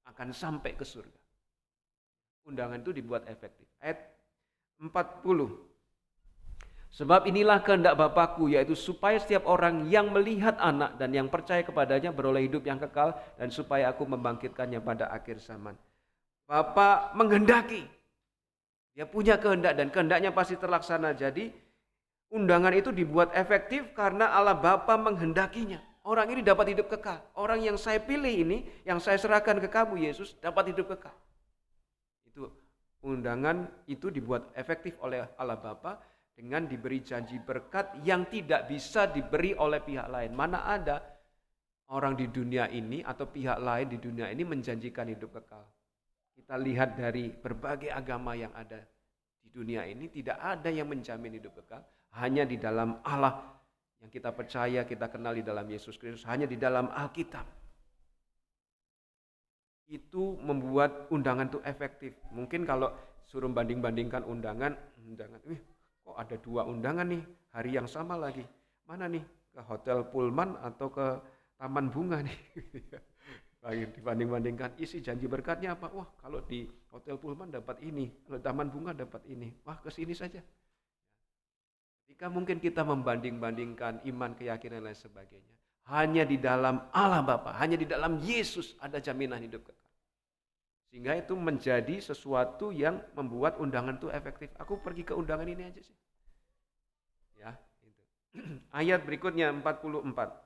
Speaker 1: akan sampai ke surga. Undangan itu dibuat efektif. Ayat 40. Sebab inilah kehendak Bapakku, yaitu supaya setiap orang yang melihat anak dan yang percaya kepadanya beroleh hidup yang kekal, dan supaya aku membangkitkannya pada akhir zaman. Bapa menghendaki, Dia punya kehendak dan kehendaknya pasti terlaksana. Jadi undangan itu dibuat efektif karena Allah Bapa menghendakinya. Orang ini dapat hidup kekal. Orang yang saya pilih ini, yang saya serahkan ke kamu Yesus, dapat hidup kekal. Itu undangan itu dibuat efektif oleh Allah Bapa dengan diberi janji berkat yang tidak bisa diberi oleh pihak lain. Mana ada orang di dunia ini atau pihak lain di dunia ini menjanjikan hidup kekal. Kita lihat dari berbagai agama yang ada di dunia ini, tidak ada yang menjamin hidup kekal. Hanya di dalam Allah yang kita percaya, kita kenal di dalam Yesus Kristus, hanya di dalam Alkitab. Itu membuat undangan itu efektif. Mungkin kalau suruh banding-bandingkan undangan, kok ada 2 undangan nih, hari yang sama lagi. Mana nih, ke hotel Pullman atau ke taman bunga nih? Dibanding-bandingkan isi janji berkatnya apa? Wah, kalau di Hotel Pullman dapat ini, kalau Taman Bunga dapat ini. Wah, ke sini saja. Jika mungkin kita membanding-bandingkan iman, keyakinan, dan lain sebagainya, hanya di dalam Allah Bapa, hanya di dalam Yesus ada jaminan hidup kekal. Sehingga itu menjadi sesuatu yang membuat undangan itu efektif. Aku pergi ke undangan ini aja sih. Ya, itu. Ayat berikutnya 44.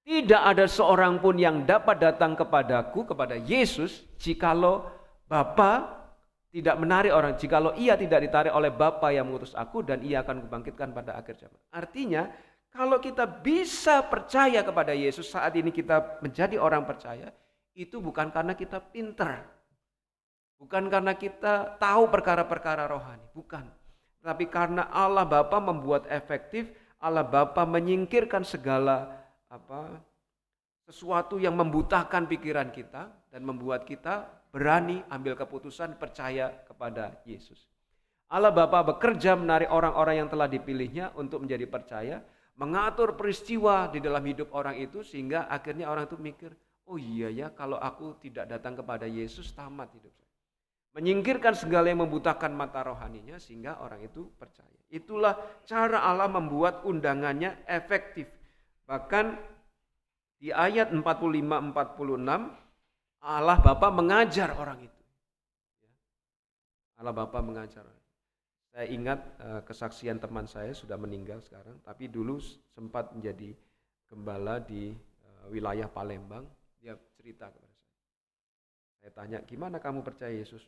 Speaker 1: Tidak ada seorang pun yang dapat datang kepadaku, kepada Yesus, jikalau Bapa tidak menarik orang, jikalau ia tidak ditarik oleh Bapa yang mengutus aku, dan ia akan kubangkitkan pada akhir zaman. Artinya, kalau kita bisa percaya kepada Yesus, saat ini kita menjadi orang percaya, itu bukan karena kita pintar, bukan karena kita tahu perkara-perkara rohani, bukan. Tapi karena Allah Bapa membuat efektif, Allah Bapa menyingkirkan segala sesuatu yang membutakan pikiran kita dan membuat kita berani ambil keputusan percaya kepada Yesus. Allah Bapa bekerja menarik orang-orang yang telah dipilihnya untuk menjadi percaya, mengatur peristiwa di dalam hidup orang itu sehingga akhirnya orang itu mikir, oh iya ya, kalau aku tidak datang kepada Yesus tamat hidup saya. Menyingkirkan segala yang membutakan mata rohaninya sehingga orang itu percaya. Itulah cara Allah membuat undangannya efektif. Bahkan di ayat 45-46 Allah Bapa mengajar orang itu. Allah Bapa mengajar. Saya ingat kesaksian teman saya sudah meninggal sekarang, tapi dulu sempat menjadi gembala di wilayah Palembang. Dia cerita kepada saya. Saya tanya, gimana kamu percaya Yesus?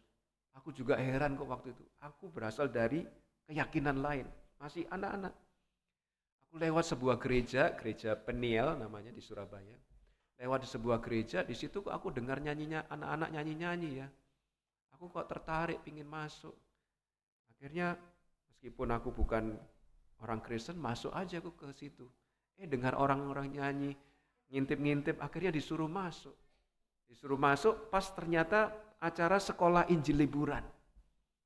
Speaker 1: Aku juga heran kok waktu itu. Aku berasal dari keyakinan lain, masih anak-anak. Aku lewat sebuah gereja Peniel namanya di Surabaya. Lewat di sebuah gereja, di situ aku dengar nyanyinya anak-anak nyanyi-nyanyi ya. Aku kok tertarik pingin masuk. Akhirnya meskipun aku bukan orang Kristen, masuk aja aku ke situ. Dengar orang-orang nyanyi, ngintip-ngintip, akhirnya disuruh masuk. Disuruh masuk pas ternyata acara sekolah Injil liburan.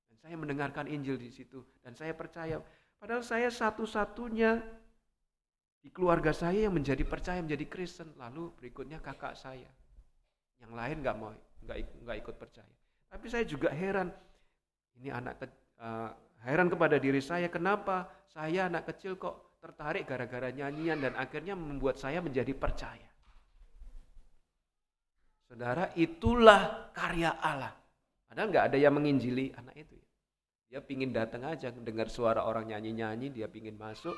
Speaker 1: Dan saya mendengarkan Injil di situ dan saya percaya. Padahal saya satu-satunya di keluarga saya yang menjadi percaya, menjadi Kristen. Lalu berikutnya kakak saya. Yang lain nggak ikut percaya. Tapi saya juga heran. Ini heran kepada diri saya, kenapa saya anak kecil kok tertarik gara-gara nyanyian dan akhirnya membuat saya menjadi percaya. Saudara, itulah karya Allah. Padahal nggak ada yang menginjili anak itu. Dia pingin datang aja, dengar suara orang nyanyi-nyanyi, dia pingin masuk.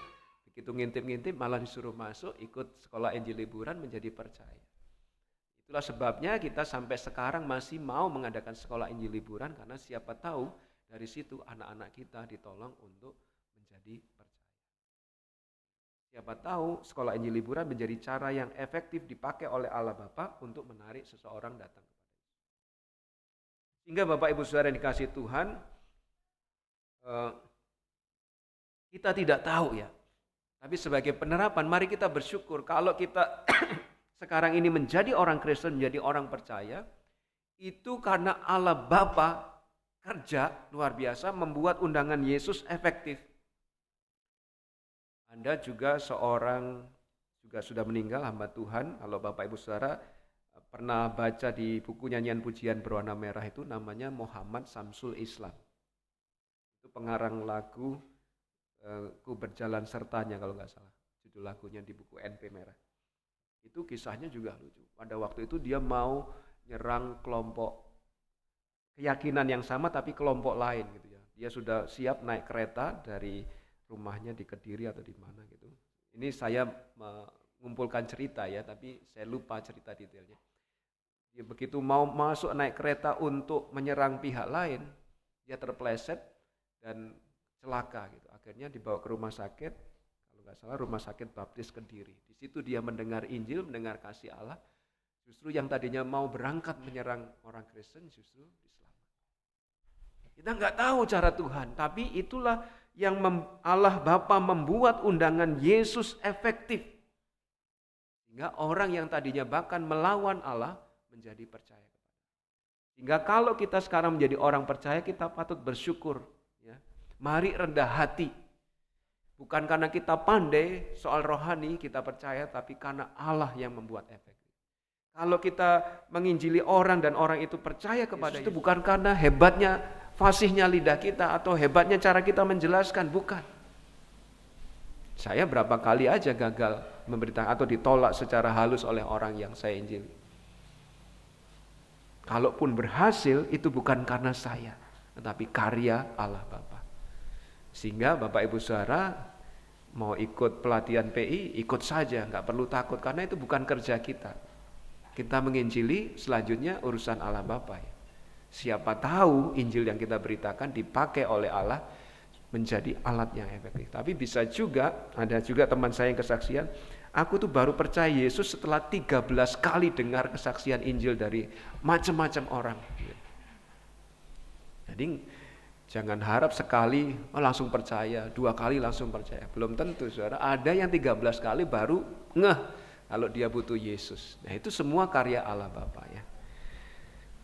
Speaker 1: Begitu ngintip-ngintip malah disuruh masuk, ikut sekolah Injil liburan menjadi percaya. Itulah sebabnya kita sampai sekarang masih mau mengadakan sekolah Injil liburan, karena siapa tahu dari situ anak-anak kita ditolong untuk menjadi percaya. Siapa tahu sekolah Injil liburan menjadi cara yang efektif dipakai oleh Allah Bapa untuk menarik seseorang datang kepada Yesus. Sehingga Bapak Ibu Saudara yang dikasihi Tuhan, kita tidak tahu ya. Tapi sebagai penerapan, mari kita bersyukur kalau kita sekarang ini menjadi orang Kristen, menjadi orang percaya, itu karena Allah Bapa kerja luar biasa membuat undangan Yesus efektif. Anda juga sudah meninggal hamba Tuhan, kalau Bapak Ibu Saudara pernah baca di buku nyanyian pujian berwarna merah itu namanya Muhammad Samsul Islam. Itu pengarang lagu Ku Berjalan Sertanya kalau nggak salah, judul lagunya di buku NP Merah. Itu kisahnya juga lucu. Pada waktu itu dia mau nyerang kelompok keyakinan yang sama tapi kelompok lain gitu ya. Dia sudah siap naik kereta dari rumahnya di Kediri atau di mana gitu. Ini saya mengumpulkan cerita ya, tapi saya lupa cerita detailnya. Dia begitu mau masuk naik kereta untuk menyerang pihak lain, dia terpeleset dan celaka gitu. Akhirnya dibawa ke rumah sakit, kalau nggak salah rumah sakit Baptis Kediri. Di situ dia mendengar Injil, mendengar kasih Allah. Justru yang tadinya mau berangkat menyerang orang Kristen justru diselamatkan. Kita nggak tahu cara Tuhan, tapi itulah yang Allah Bapa membuat undangan Yesus efektif. Sehingga orang yang tadinya bahkan melawan Allah menjadi percaya kepada. Sehingga kalau kita sekarang menjadi orang percaya, kita patut bersyukur. Mari rendah hati. Bukan karena kita pandai soal rohani kita percaya, tapi karena Allah yang membuat efektif. Kalau kita menginjili orang dan orang itu percaya kepada Yesus, itu bukan karena hebatnya fasihnya lidah kita atau hebatnya cara kita menjelaskan, bukan. Saya berapa kali aja gagal memberitakan atau ditolak secara halus oleh orang yang saya injili. Kalaupun berhasil, itu bukan karena saya, tetapi karya Allah Bapa. Sehingga Bapak Ibu Saudara mau ikut pelatihan PI, ikut saja, nggak perlu takut, karena itu bukan kerja kita. Kita menginjili, selanjutnya urusan Allah Bapa. Siapa tahu Injil yang kita beritakan dipakai oleh Allah menjadi alat yang efektif. Tapi bisa juga, ada juga teman saya yang kesaksian, aku tuh baru percaya Yesus setelah 13 kali dengar kesaksian Injil dari macam-macam orang. Jadi jangan harap sekali langsung percaya, 2 kali langsung percaya. Belum tentu, saudara. Ada yang 13 kali baru ngeh kalau dia butuh Yesus. Nah, itu semua karya Allah Bapa ya.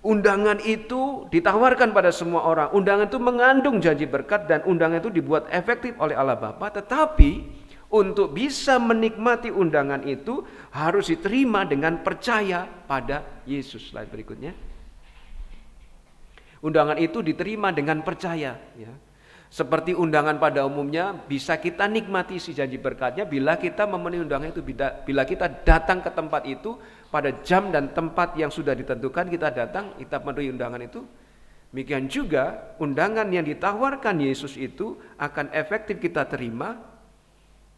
Speaker 1: Undangan itu ditawarkan pada semua orang. Undangan itu mengandung janji berkat dan undangan itu dibuat efektif oleh Allah Bapa. Tetapi untuk bisa menikmati undangan itu harus diterima dengan percaya pada Yesus. Slide berikutnya. Undangan itu diterima dengan percaya ya. Seperti undangan pada umumnya bisa kita nikmati si janji berkatnya bila kita memenuhi undangan itu, bila kita datang ke tempat itu pada jam dan tempat yang sudah ditentukan, kita datang, kita memenuhi undangan itu. Demikian juga undangan yang ditawarkan Yesus itu akan efektif kita terima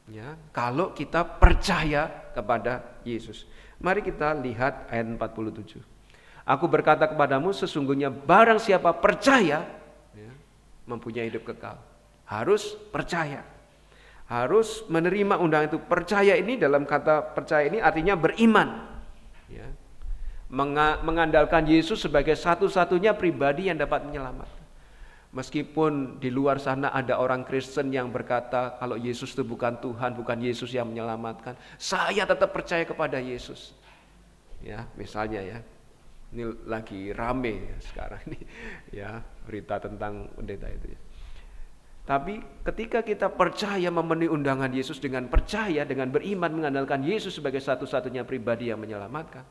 Speaker 1: ya, kalau kita percaya kepada Yesus. Mari kita lihat ayat 47. Aku berkata kepadamu, sesungguhnya barang siapa percaya mempunyai hidup kekal. Harus percaya. Harus menerima undangan itu. Percaya ini, dalam kata percaya ini artinya beriman. Ya. Mengandalkan Yesus sebagai satu-satunya pribadi yang dapat menyelamatkan. Meskipun di luar sana ada orang Kristen yang berkata kalau Yesus itu bukan Tuhan, bukan Yesus yang menyelamatkan, saya tetap percaya kepada Yesus. Ya, misalnya ya. Ini lagi rame ya sekarang ini ya, berita tentang pendeta itu ya. Tapi ketika kita percaya memenuhi undangan Yesus dengan percaya, dengan beriman mengandalkan Yesus sebagai satu-satunya pribadi yang menyelamatkan,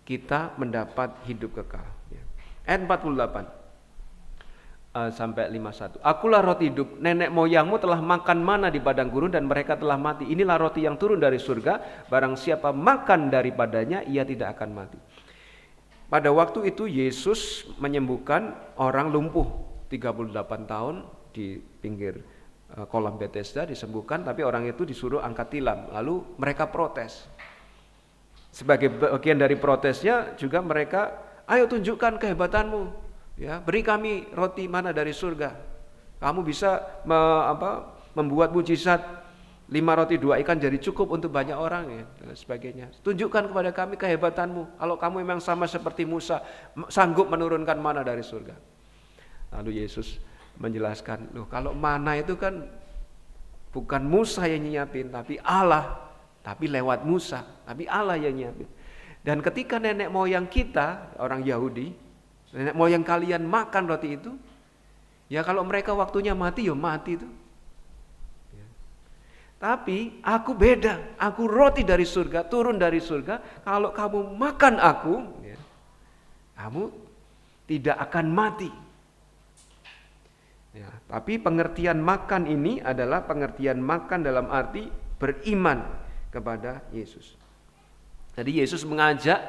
Speaker 1: kita mendapat hidup kekal ya. Ayat 48 sampai 51. Akulah roti hidup, nenek moyangmu telah makan mana di padang gurun dan mereka telah mati. Inilah roti yang turun dari surga, barang siapa makan daripadanya ia tidak akan mati. Pada waktu itu Yesus menyembuhkan orang lumpuh 38 tahun di pinggir kolam Bethesda, disembuhkan, tapi orang itu disuruh angkat tilam. Lalu mereka protes. Sebagai bagian dari protesnya juga mereka, ayo tunjukkan kehebatanmu, ya, beri kami roti mana dari surga. Kamu bisa membuat mujizat 5 roti 2 ikan jadi cukup untuk banyak orang ya, dan sebagainya. Tunjukkan kepada kami kehebatanmu. Kalau kamu memang sama seperti Musa, sanggup menurunkan mana dari surga. Lalu Yesus menjelaskan, loh kalau mana itu kan bukan Musa yang nyiapin, tapi Allah. Tapi lewat Musa, tapi Allah yang nyiapin. Dan ketika nenek moyang kita, orang Yahudi, nenek moyang kalian makan roti itu, ya kalau mereka waktunya mati, ya mati itu. Tapi aku beda, aku roti dari surga, turun dari surga. Kalau kamu makan aku, ya, kamu tidak akan mati. Ya, tapi pengertian makan ini adalah pengertian makan dalam arti beriman kepada Yesus. Jadi Yesus mengajak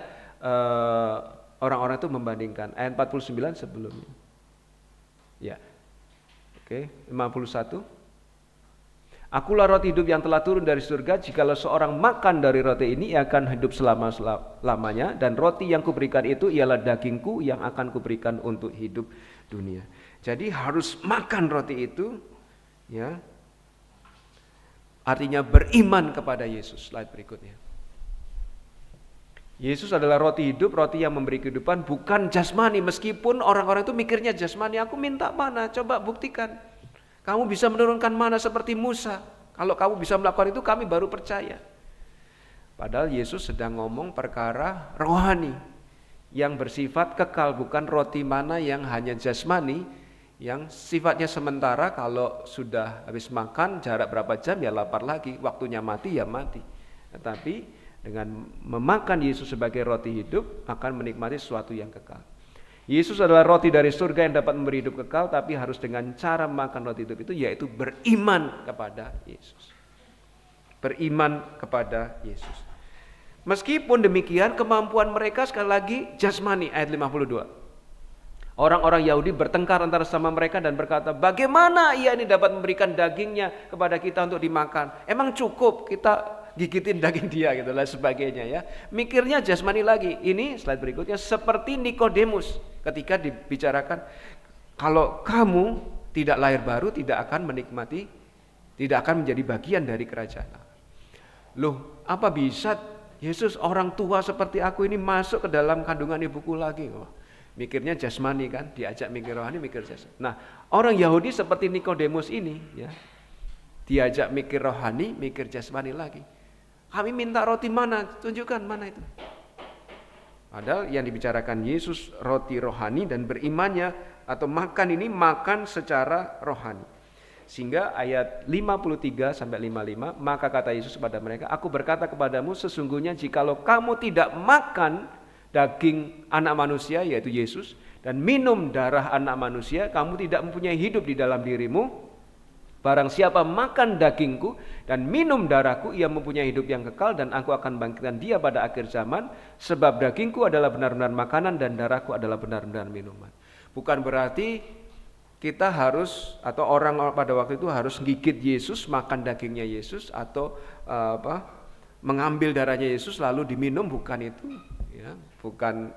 Speaker 1: orang-orang itu membandingkan ayat 49 sebelumnya. Ya, oke, 51. Akulah roti hidup yang telah turun dari surga. Jikalau seorang makan dari roti ini, ia akan hidup selama-lamanya. Dan roti yang kuberikan itu ialah dagingku yang akan kuberikan untuk hidup dunia. Jadi harus makan roti itu, ya. Artinya beriman kepada Yesus. Slide berikutnya. Yesus adalah roti hidup, roti yang memberi kehidupan, bukan jasmani. Meskipun orang-orang itu mikirnya jasmani, aku minta mana, coba buktikan. Kamu bisa menurunkan mana seperti Musa. Kalau kamu bisa melakukan itu, kami baru percaya. Padahal Yesus sedang ngomong perkara rohani yang bersifat kekal, bukan roti mana yang hanya jasmani, yang sifatnya sementara. Kalau sudah habis makan jarak berapa jam ya lapar lagi, waktunya mati ya mati. Tetapi Dengan memakan Yesus sebagai roti hidup akan menikmati sesuatu yang kekal. Yesus adalah roti dari surga yang dapat memberi hidup kekal, tapi harus dengan cara makan roti hidup itu, yaitu beriman kepada Yesus. Beriman kepada Yesus. Meskipun demikian, kemampuan mereka sekali lagi jasmani, ayat 52. Orang-orang Yahudi bertengkar antara sama mereka dan berkata, bagaimana ia ini dapat memberikan dagingnya kepada kita untuk dimakan? Emang cukup kita gigitin daging dia gitu lah sebagainya ya. Mikirnya jasmani lagi. Ini slide berikutnya, seperti Nikodemus ketika dibicarakan, kalau kamu tidak lahir baru tidak akan menikmati, tidak akan menjadi bagian dari kerajaan Allah. Loh, apa bisa Yesus orang tua seperti aku ini masuk ke dalam kandungan ibuku lagi? Wah, mikirnya jasmani kan, diajak mikir rohani, mikir jasmani. Nah, orang Yahudi seperti Nikodemus ini ya, diajak mikir rohani, mikir jasmani lagi. Kami minta roti mana? Tunjukkan mana itu. Padahal yang dibicarakan Yesus roti rohani dan berimannya atau makan ini makan secara rohani. Sehingga ayat 53 sampai 55, maka kata Yesus kepada mereka, aku berkata kepadamu sesungguhnya jikalau kamu tidak makan daging anak manusia yaitu Yesus dan minum darah anak manusia, kamu tidak mempunyai hidup di dalam dirimu. Barang siapa makan dagingku dan minum darahku, ia mempunyai hidup yang kekal dan aku akan bangkitkan dia pada akhir zaman, sebab dagingku adalah benar-benar makanan dan darahku adalah benar-benar minuman. Bukan berarti kita harus, atau orang pada waktu itu harus gigit Yesus, makan dagingnya Yesus, atau mengambil darahnya Yesus lalu diminum, bukan itu ya, bukan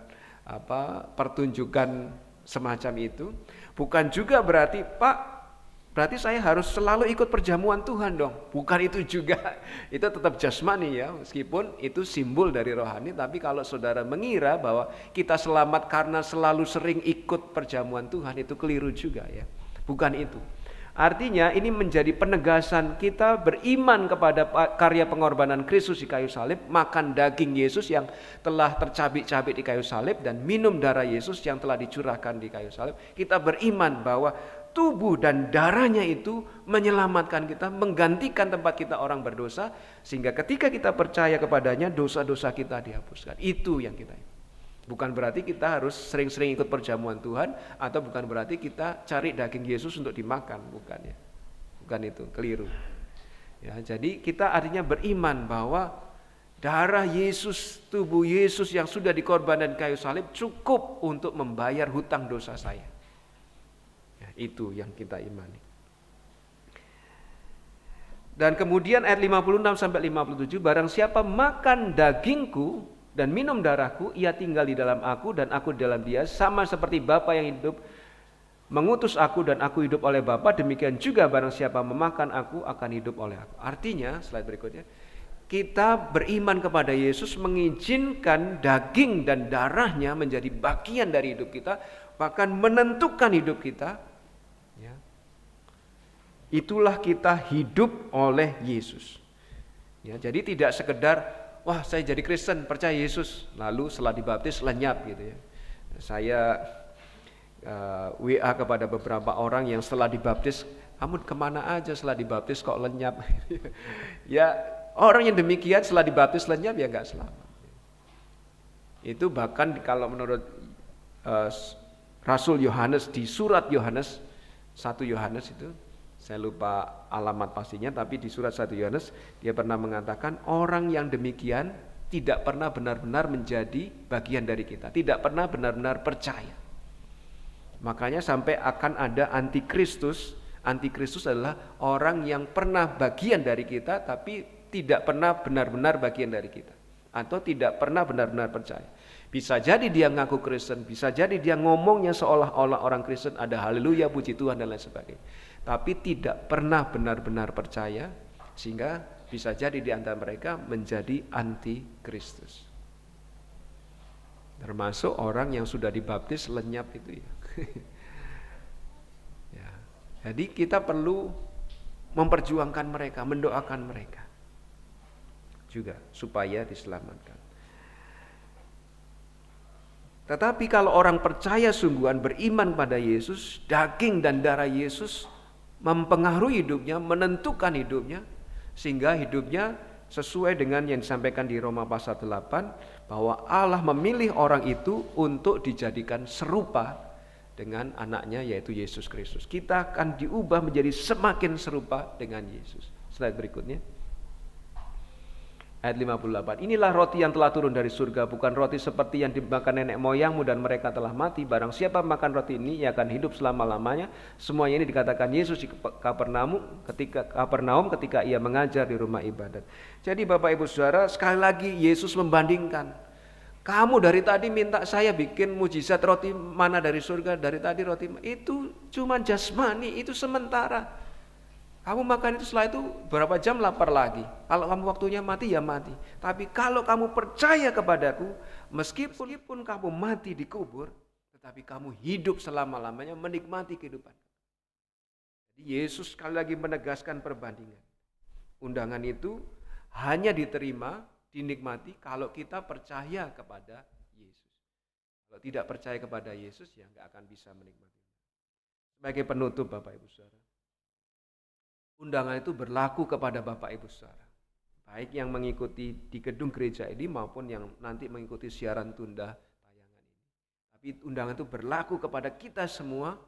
Speaker 1: pertunjukan semacam itu. Bukan juga berarti berarti saya harus selalu ikut perjamuan Tuhan dong. Bukan itu juga. Itu tetap jasmani ya, meskipun itu simbol dari rohani. Tapi kalau saudara mengira bahwa kita selamat karena selalu sering ikut perjamuan Tuhan, itu keliru juga ya. Bukan itu. Artinya ini menjadi penegasan kita beriman kepada karya pengorbanan Kristus di kayu salib, makan daging Yesus yang telah tercabik-cabik di kayu salib, dan minum darah Yesus yang telah dicurahkan di kayu salib. Kita beriman bahwa tubuh dan darahnya itu menyelamatkan kita, menggantikan tempat kita orang berdosa, sehingga ketika kita percaya kepadanya, dosa-dosa kita dihapuskan. Itu yang kita. Bukan berarti kita harus sering-sering ikut perjamuan Tuhan, atau bukan berarti kita cari daging Yesus untuk dimakan, bukan ya. Bukan itu, keliru. Ya, jadi kita artinya beriman bahwa darah Yesus, tubuh Yesus yang sudah dikorbankan kayu salib cukup untuk membayar hutang dosa saya. Itu yang kita imani. Dan kemudian ayat 56 sampai 57, barang siapa makan dagingku dan minum darahku, ia tinggal di dalam aku dan aku di dalam dia, sama seperti Bapa yang hidup mengutus aku dan aku hidup oleh Bapa, demikian juga barang siapa memakan aku akan hidup oleh aku. Artinya, slide berikutnya, kita beriman kepada Yesus mengizinkan daging dan darahnya menjadi bagian dari hidup kita, bahkan menentukan hidup kita. Ya. Itulah kita hidup oleh Yesus. Ya, jadi tidak sekedar, wah saya jadi Kristen, percaya Yesus, lalu setelah dibaptis lenyap gitu ya. Saya WA kepada beberapa orang yang setelah dibaptis, kamu kemana aja setelah dibaptis kok lenyap? Ya orang yang demikian setelah dibaptis lenyap ya nggak selamat. Itu bahkan kalau menurut Rasul Yohanes di surat Yohanes 1 Yohanes itu, saya lupa alamat pastinya, tapi di surat 1 Yohanes dia pernah mengatakan orang yang demikian tidak pernah benar-benar menjadi bagian dari kita, tidak pernah benar-benar percaya. Makanya sampai akan ada antikristus. Antikristus adalah orang yang pernah bagian dari kita tapi tidak pernah benar-benar bagian dari kita, atau tidak pernah benar-benar percaya. Bisa jadi dia ngaku Kristen, bisa jadi dia ngomongnya seolah-olah orang Kristen, ada haleluya, puji Tuhan dan lain sebagainya, tapi tidak pernah benar-benar percaya, sehingga bisa jadi di antara mereka menjadi anti-Kristus. Termasuk orang yang sudah dibaptis lenyap itu ya. Ya. Jadi kita perlu memperjuangkan mereka, mendoakan mereka juga supaya diselamatkan. Tetapi kalau orang percaya sungguhan beriman pada Yesus, daging dan darah Yesus mempengaruhi hidupnya, menentukan hidupnya, sehingga hidupnya sesuai dengan yang disampaikan di Roma pasal 8 bahwa Allah memilih orang itu untuk dijadikan serupa dengan anaknya yaitu Yesus Kristus. Kita akan diubah menjadi semakin serupa dengan Yesus. Slide berikutnya. Ayat 58. Inilah roti yang telah turun dari surga, bukan roti seperti yang dimakan nenek moyangmu dan mereka telah mati. Barang siapa makan roti ini, ia akan hidup selama-lamanya. Semuanya ini dikatakan Yesus di Kapernaum ketika ia mengajar di rumah ibadat. Jadi Bapak Ibu Saudara, sekali lagi Yesus membandingkan. Kamu dari tadi minta saya bikin mujizat roti mana dari surga, dari tadi roti itu cuma jasmani, itu sementara. Kamu makan itu setelah itu berapa jam lapar lagi. Kalau kamu waktunya mati ya mati. Tapi kalau kamu percaya kepadaku, meskipun kamu mati dikubur, tetapi kamu hidup selama-lamanya menikmati kehidupan. Jadi Yesus sekali lagi menegaskan perbandingan. Undangan itu hanya diterima, dinikmati kalau kita percaya kepada Yesus. Kalau tidak percaya kepada Yesus ya nggak akan bisa menikmati. Sebagai penutup Bapak Ibu Saudara, undangan itu berlaku kepada Bapak Ibu Saudara, baik yang mengikuti di gedung gereja ini maupun yang nanti mengikuti siaran tunda tayangan ini. Tapi undangan itu berlaku kepada kita semua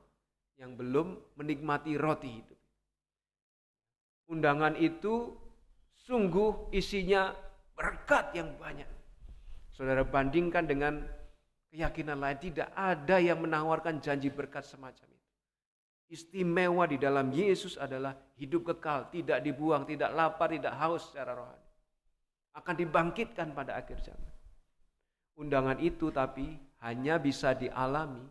Speaker 1: yang belum menikmati roti hidup. Undangan itu sungguh isinya berkat yang banyak. Saudara bandingkan dengan keyakinan lain, tidak ada yang menawarkan janji berkat semacam itu. Istimewa di dalam Yesus adalah hidup kekal, tidak dibuang, tidak lapar, tidak haus secara rohani. Akan dibangkitkan pada akhir zaman. Undangan itu tapi hanya bisa dialami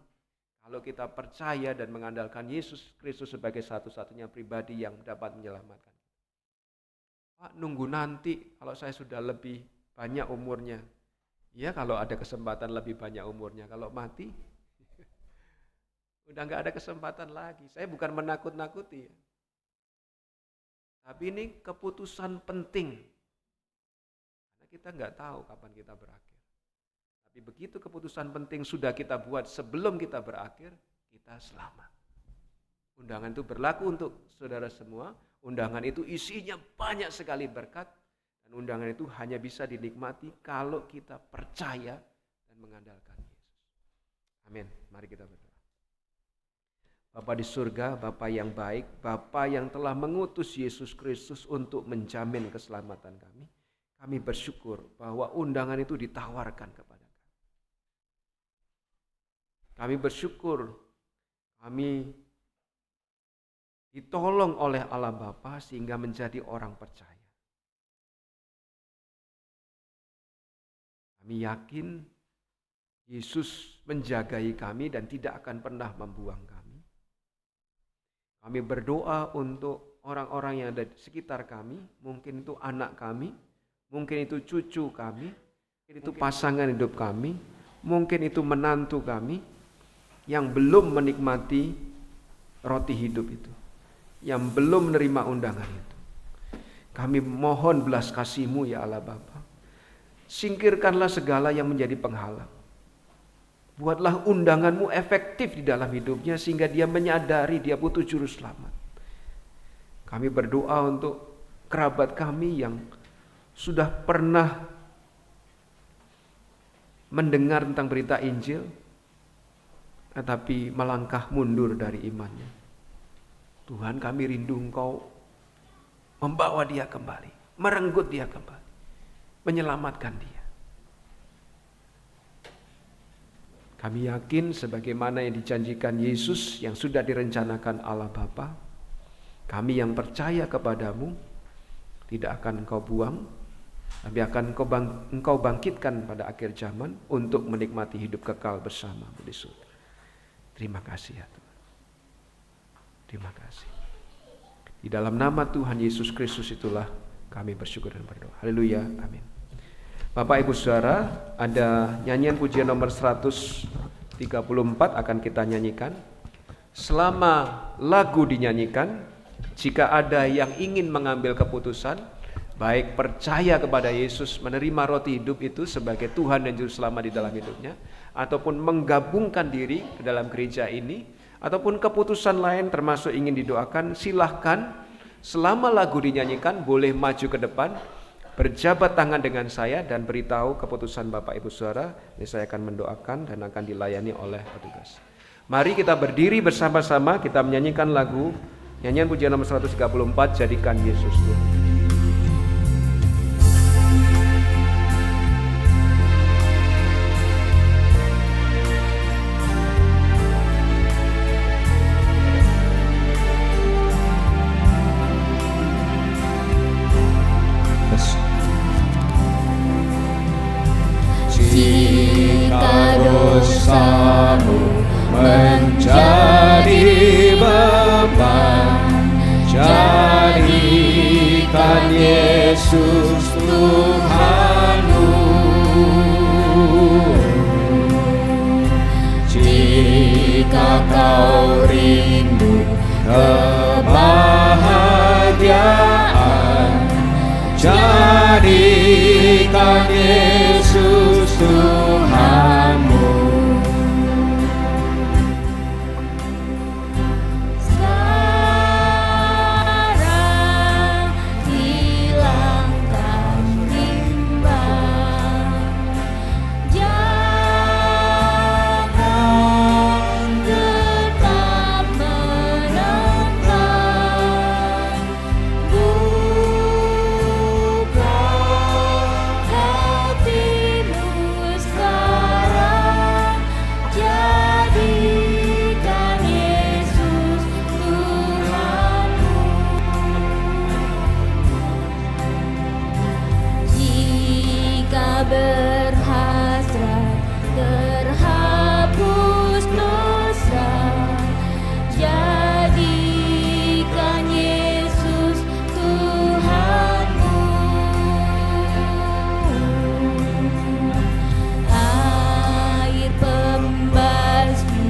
Speaker 1: kalau kita percaya dan mengandalkan Yesus Kristus sebagai satu-satunya pribadi yang dapat menyelamatkan. Pak, nunggu nanti kalau saya sudah lebih banyak umurnya. Ya kalau ada kesempatan lebih banyak umurnya, kalau mati udah nggak ada kesempatan lagi. Saya bukan menakut-nakuti ya. Tapi ini keputusan penting. Karena kita nggak tahu kapan kita berakhir. Tapi begitu keputusan penting sudah kita buat sebelum kita berakhir, kita selamat. Undangan itu berlaku untuk saudara semua. Undangan itu isinya banyak sekali berkat. Dan undangan itu hanya bisa dinikmati kalau kita percaya dan mengandalkan Yesus. Amin. Mari kita berdoa. Bapa di surga, Bapa yang baik, Bapa yang telah mengutus Yesus Kristus untuk menjamin keselamatan kami. Kami bersyukur bahwa undangan itu ditawarkan kepada kami. Kami bersyukur kami ditolong oleh Allah Bapa sehingga menjadi orang percaya. Kami yakin Yesus menjagai kami dan tidak akan pernah membuang kami. Kami berdoa untuk orang-orang yang ada di sekitar kami, mungkin itu anak kami, mungkin itu cucu kami, mungkin itu pasangan hidup kami, mungkin itu menantu kami yang belum menikmati roti hidup itu, yang belum menerima undangan itu. Kami mohon belas kasih-Mu ya Allah Bapa. Singkirkanlah segala yang menjadi penghalang. Buatlah undangan-Mu efektif di dalam hidupnya sehingga dia menyadari dia butuh juru selamat. Kami berdoa untuk kerabat kami yang sudah pernah mendengar tentang berita Injil tetapi melangkah mundur dari imannya. Tuhan, kami rindu Engkau membawa dia kembali, merenggut dia kembali, menyelamatkan dia. Kami yakin sebagaimana yang dijanjikan Yesus yang sudah direncanakan Allah Bapa, kami yang percaya kepadamu tidak akan Engkau buang, tapi akan Engkau bangkitkan pada akhir zaman untuk menikmati hidup kekal bersama-Mu di surga. Terima kasih ya Tuhan. Terima kasih. Di dalam nama Tuhan Yesus Kristus itulah kami bersyukur dan berdoa. Haleluya. Amin. Bapak Ibu Saudara, ada nyanyian pujian nomor 134 akan kita nyanyikan. Selama lagu dinyanyikan, jika ada yang ingin mengambil keputusan, baik percaya kepada Yesus, menerima roti hidup itu sebagai Tuhan dan Juru Selamat di dalam hidupnya, ataupun menggabungkan diri ke dalam gereja ini, ataupun keputusan lain termasuk ingin didoakan, silahkan selama lagu dinyanyikan boleh maju ke depan. berjabat tangan dengan saya dan beritahu keputusan Bapak Ibu Saudara. Ini saya akan mendoakan dan akan dilayani oleh petugas. Mari kita berdiri bersama-sama, kita menyanyikan lagu nyanyian pujian nomor 134, Jadikan Yesus Tuhan.
Speaker 3: Jika dosamu menjadi beban, jadikan Yesus Tuhanmu. Jika kau rindu kebahagiaan, jadikan Yesus Tuhanmu. Sekarang hilangkan bimbang, jangan tetap menentang. Buka hatimu sekarang, jadikan Yesus Tuhanmu. Jika berhasrat terhapus dosa, jadikan Yesus Tuhanmu. Air pembasmi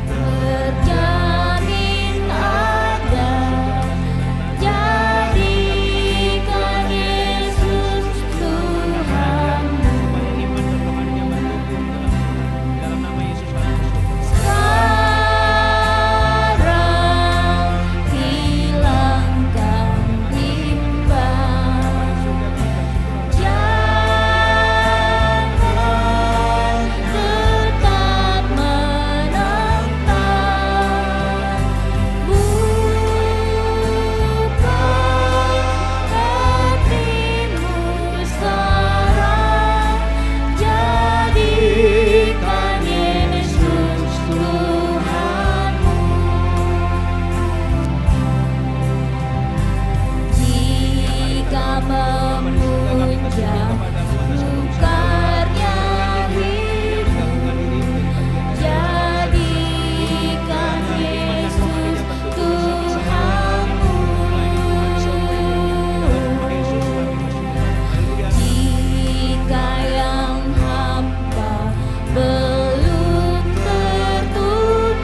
Speaker 3: terjamin ada, jadikan Yesus Tuhanmu. Sekarang hilangkan bimbang, jangan tetap menentang. Buka hatimu sekarang, jadikan Yesus Tuhanmu. Jika memuja sukarnya hidup, jadikan Yesus Tuhanmu. Jika yang hamba belum tertutup,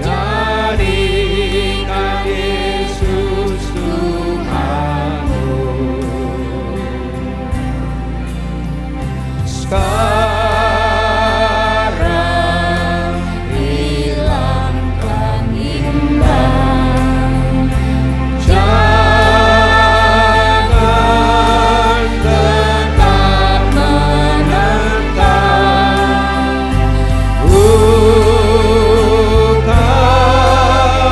Speaker 3: jadikan Yesus Tuhanmu. Sekarang hilangkan imbang, jangan tetap menentang. Buka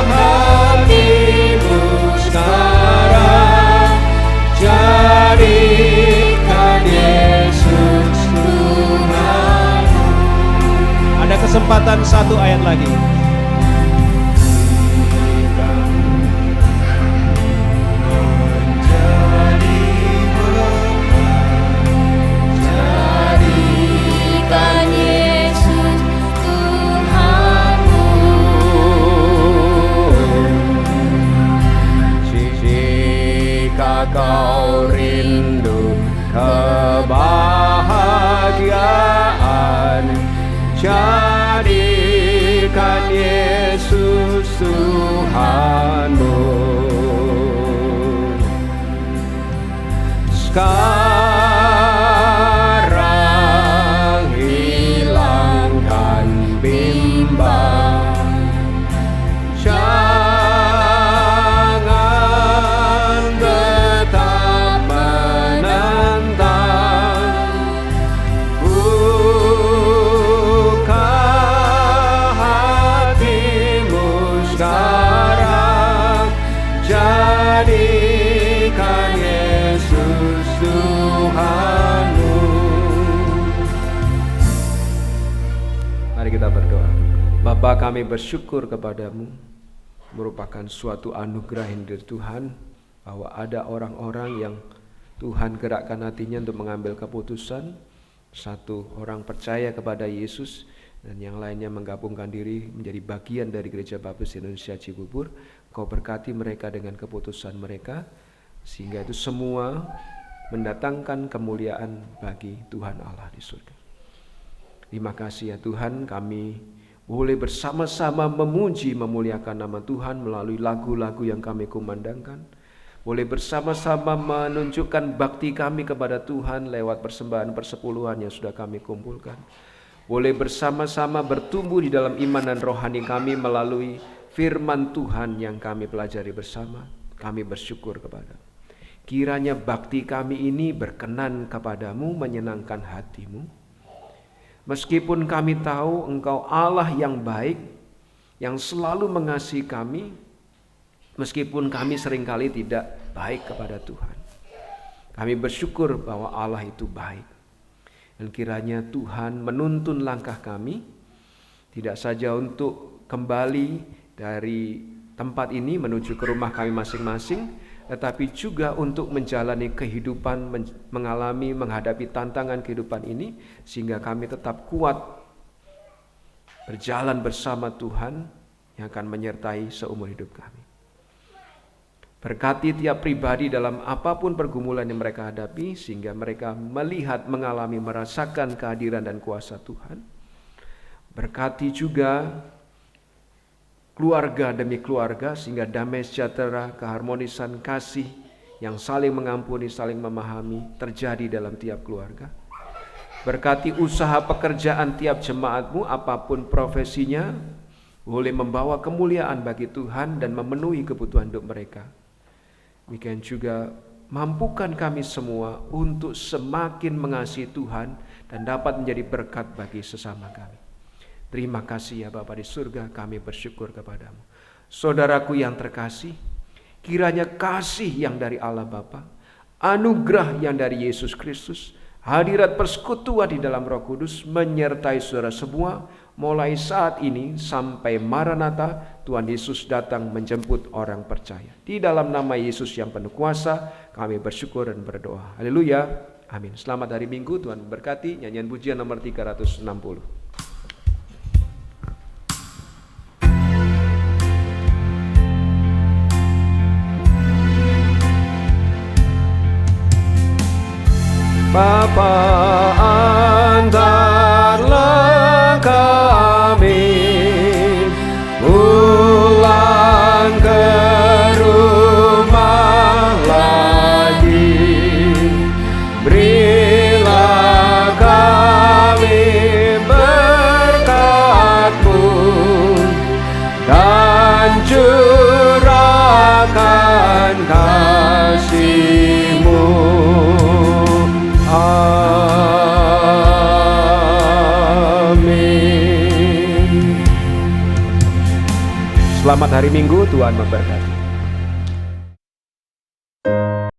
Speaker 3: hatimu sekarang, jadikan Yesus Tuhanmu.
Speaker 1: Ada kesempatan satu ayat lagi.
Speaker 3: Jadikan Yesus Tuhanmu.
Speaker 1: Jika kau rindu kebahagiaan, jadikan Yesus Tuhanmu. Sekarang hilangkan bimbang, jangan tetap Bapa, kami bersyukur kepadamu, merupakan suatu anugerah dari Tuhan bahwa ada orang-orang yang Tuhan gerakkan hatinya untuk mengambil keputusan. Satu orang percaya kepada Yesus dan yang lainnya menggabungkan diri menjadi bagian dari Gereja Baptis Indonesia Cibubur. Kau berkati mereka dengan keputusan mereka, sehingga itu semua mendatangkan kemuliaan bagi Tuhan Allah di surga. Terima kasih ya Tuhan, kami boleh bersama-sama memuji memuliakan nama Tuhan melalui lagu-lagu yang kami kumandangkan. Boleh bersama-sama menunjukkan bakti kami kepada Tuhan lewat persembahan persepuluhan yang sudah kami kumpulkan. Boleh bersama-sama bertumbuh di dalam iman dan rohani kami melalui firman Tuhan yang kami pelajari bersama. Kami bersyukur kepada-Mu. Kiranya bakti kami ini berkenan kepadamu, menyenangkan hatimu. Meskipun kami tahu Engkau Allah yang baik, yang selalu mengasihi kami, meskipun kami seringkali tidak baik kepada Tuhan. Kami bersyukur bahwa Allah itu baik. Dan kiranya Tuhan menuntun langkah kami, tidak saja untuk kembali dari tempat ini menuju ke rumah kami masing-masing, tetapi juga untuk menjalani kehidupan, menghadapi tantangan kehidupan ini, sehingga kami tetap kuat berjalan bersama Tuhan yang akan menyertai seumur hidup kami. Berkati tiap pribadi dalam apapun pergumulan yang mereka hadapi, sehingga mereka melihat, mengalami, merasakan kehadiran dan kuasa Tuhan. Berkati juga keluarga demi keluarga, sehingga damai sejahtera, keharmonisan, kasih yang saling mengampuni, saling memahami terjadi dalam tiap keluarga. Berkati usaha pekerjaan tiap jemaat-Mu, apapun profesinya, boleh membawa kemuliaan bagi Tuhan dan memenuhi kebutuhan hidup mereka. Demikian juga mampukan kami semua untuk semakin mengasihi Tuhan dan dapat menjadi berkat bagi sesama kami. Terima kasih ya Bapa di surga, kami bersyukur kepadamu. Saudaraku yang terkasih, kiranya kasih yang dari Allah Bapa, anugerah yang dari Yesus Kristus, hadirat persekutuan di dalam Roh Kudus menyertai saudara semua, mulai saat ini sampai Maranatha, Tuhan Yesus datang menjemput orang percaya. Di dalam nama Yesus yang penuh kuasa, kami bersyukur dan berdoa. Haleluya, amin. Selamat hari Minggu, Tuhan memberkati. Nyanyian pujian nomor 360. Bapa, antarlah kami pulang ke rumah lagi. Berilah kami berkat-Mu dan curahkan kasih-Mu. Amin. Selamat hari Minggu, Tuhan memberkati.